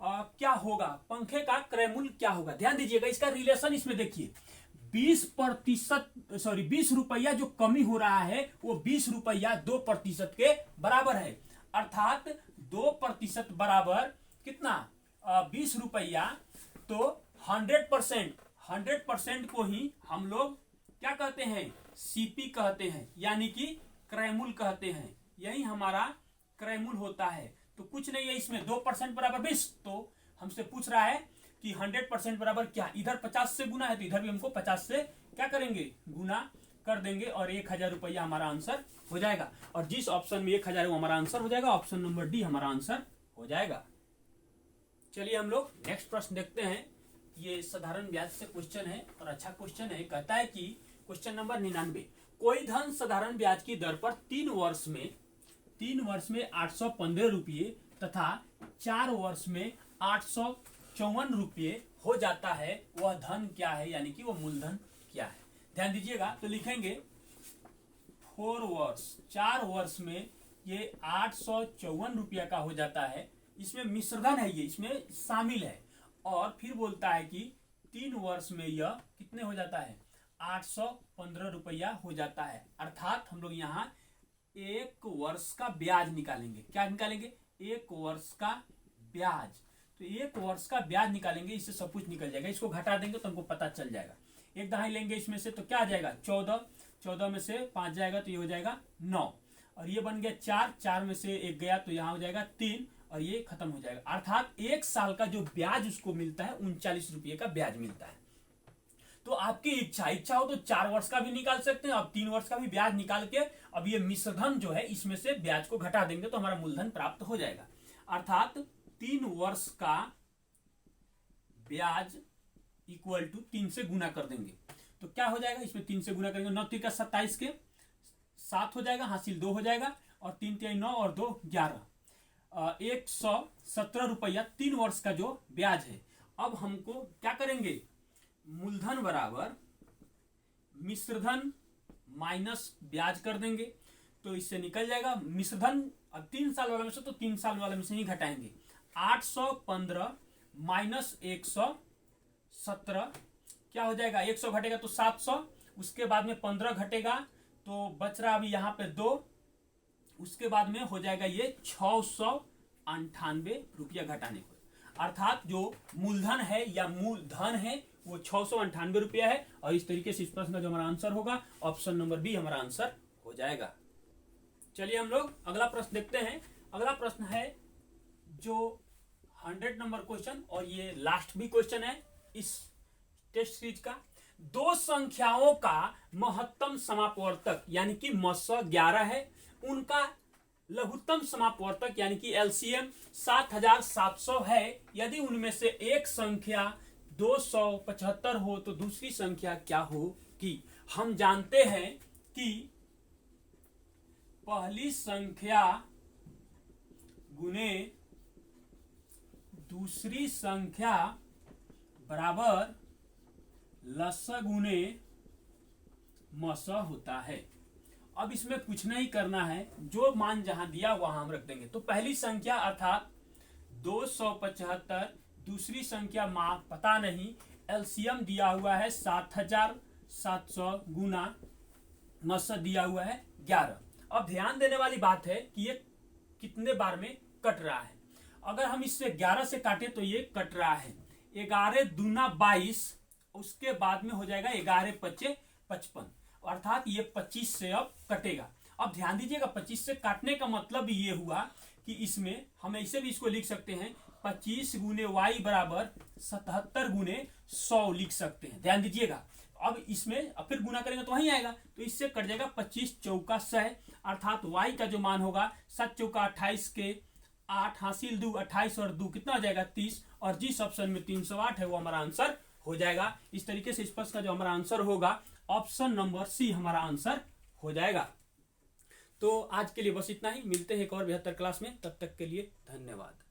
क्या होगा, पंखे का क्रय मूल्य क्या होगा। ध्यान दीजिएगा, इसका रिलेशन इसमें देखिए, 20 रुपया जो कमी हो रहा है वो 20 रुपया 2% के बराबर है। अर्थात 2% बराबर कितना 20 रुपया। तो 100% को ही हम लोग क्या कहते हैं, सीपी कहते हैं, यानी कि क्रय मूल्य कहते हैं। यही हमारा क्रय मूल्य होता है। तो कुछ नहीं है इसमें, 2% बराबर 20। तो हमसे पूछ रहा है कि 100% बराबर क्या, इधर 50 से गुना है तो इधर भी हमको 50 से क्या करेंगे, गुना कर देंगे और 1000 रुपया हमारा आंसर हो जाएगा। और जिस ऑप्शन में 1000 वो हमारा आंसर हो जाएगा, ऑप्शन नंबर डी हमारा आंसर हो जाएगा। चलिए हम लोग नेक्स्ट प्रश्न देखते हैं। ये साधारण ब्याज से क्वेश्चन है और अच्छा क्वेश्चन है। कहता है कि क्वेश्चन नंबर 99, कोई धन साधारण ब्याज की दर पर 3 वर्ष में 815 रुपये तथा 4 वर्ष में 854 रुपये हो जाता है, वह धन क्या है, यानी कि वो मूलधन क्या है। ध्यान दीजिएगा। तो लिखेंगे 4 वर्ष में ये 854 रुपया का हो जाता है। इसमें मिश्रधन है, ये इसमें शामिल है। और फिर बोलता है कि 3 वर्ष में यह कितने हो जाता है, 815 रुपया हो जाता है। अर्थात हम लोग यहाँ 1 वर्ष का ब्याज निकालेंगे। क्या निकालेंगे, 1 वर्ष का ब्याज। तो 1 वर्ष का ब्याज निकालेंगे, इससे सब कुछ निकल जाएगा। इसको घटा देंगे तो हमको पता चल जाएगा। एक दहाई लेंगे इसमें से तो क्या आ जाएगा, 14 में से 5 जाएगा तो ये हो जाएगा 9, और ये बन गया 4 में से 1 गया तो यहाँ हो जाएगा 3, और ये खत्म हो जाएगा। अर्थात 1 साल का जो ब्याज उसको मिलता है 39 रुपये का ब्याज मिलता है। तो आपकी इच्छा हो तो 4 वर्ष का भी निकाल सकते हैं, अब 3 वर्ष का भी ब्याज निकाल के अब ये मिश्रधन जो है इसमें से ब्याज को घटा देंगे तो हमारा मूलधन प्राप्त हो जाएगा। अर्थात 3 वर्ष का ब्याज इक्वल टू 3 से गुना कर देंगे तो क्या हो जाएगा, इसमें 3 से गुना करेंगे 9 3 का 27 के 7 हो जाएगा, हासिल 2 हो जाएगा, और 3 3 9 और 2 11, 117 रुपया 3 वर्ष का जो ब्याज है। अब हमको क्या करेंगे, मूलधन बराबर मिश्रधन माइनस ब्याज कर देंगे तो इससे निकल जाएगा मिश्रधन। अब 3 साल वाले में से तो 3 साल वाले में से ही घटाएंगे। 815 माइनस 117 क्या हो जाएगा, 100 घटेगा तो 700, उसके बाद में 15 घटेगा तो बच रहा अभी यहाँ पे 2, उसके बाद में हो जाएगा ये 698 रुपया घटाने को। अर्थात जो मूलधन है या मूलधन है वो 698 रुपया है। और इस तरीके से इस प्रश्न का जो हमारा आंसर होगा ऑप्शन नंबर बी हमारा आंसर हो जाएगा। चलिए हम लोग अगला प्रश्न देखते हैं। अगला प्रश्न है जो 100 नंबर क्वेश्चन, और ये लास्ट भी क्वेश्चन है इस टेस्ट सीरीज का। 2 संख्याओं का महत्तम समापवर्तक यानी कि मस 11 है, उनका लघुत्तम समापवर्तक यानी कि एलसीएम 7700 है। यदि उनमें से एक संख्या 275 हो तो दूसरी संख्या क्या होगी। हम जानते हैं कि पहली संख्या गुने दूसरी संख्या बराबर लस गुने मस होता है। अब इसमें कुछ नहीं करना है, जो मान जहां दिया वहां हम रख देंगे। तो पहली संख्या अर्थात 275, दूसरी संख्या मां पता नहीं, एलसीएम दिया हुआ है 7700 गुना मस दिया हुआ है 11। अब ध्यान देने वाली बात है कि ये कितने बार में कट रहा है। अगर हम इससे 11 से काटे तो ये कट रहा है 11 दूना 22, उसके बाद में हो जाएगा 11 पचे 55, अर्थात ये 25 से अब कटेगा। अब ध्यान दीजिएगा 25 से काटने का मतलब ये हुआ कि इसमें हम ऐसे भी इसको लिख सकते हैं 25 गुने वाई बराबर 77 गुने 100 लिख सकते हैं। ध्यान दीजिएगा। अब इसमें अब फिर गुना करेंगे तो वहीं आएगा, तो इससे कट जाएगा 25 चौका 100, अर्थात वाई का जो मान होगा 7 चौका 28 के 8 हासिल 2 28 और 2 कितना हो जाएगा 30, और जिस ऑप्शन में 308 है वो हमारा आंसर हो जाएगा। इस तरीके से इस प्रश्न का जो हमारा आंसर होगा ऑप्शन नंबर सी हमारा आंसर हो जाएगा। तो आज के लिए बस इतना ही, मिलते हैं एक और बेहतर क्लास में, तब तक के लिए धन्यवाद।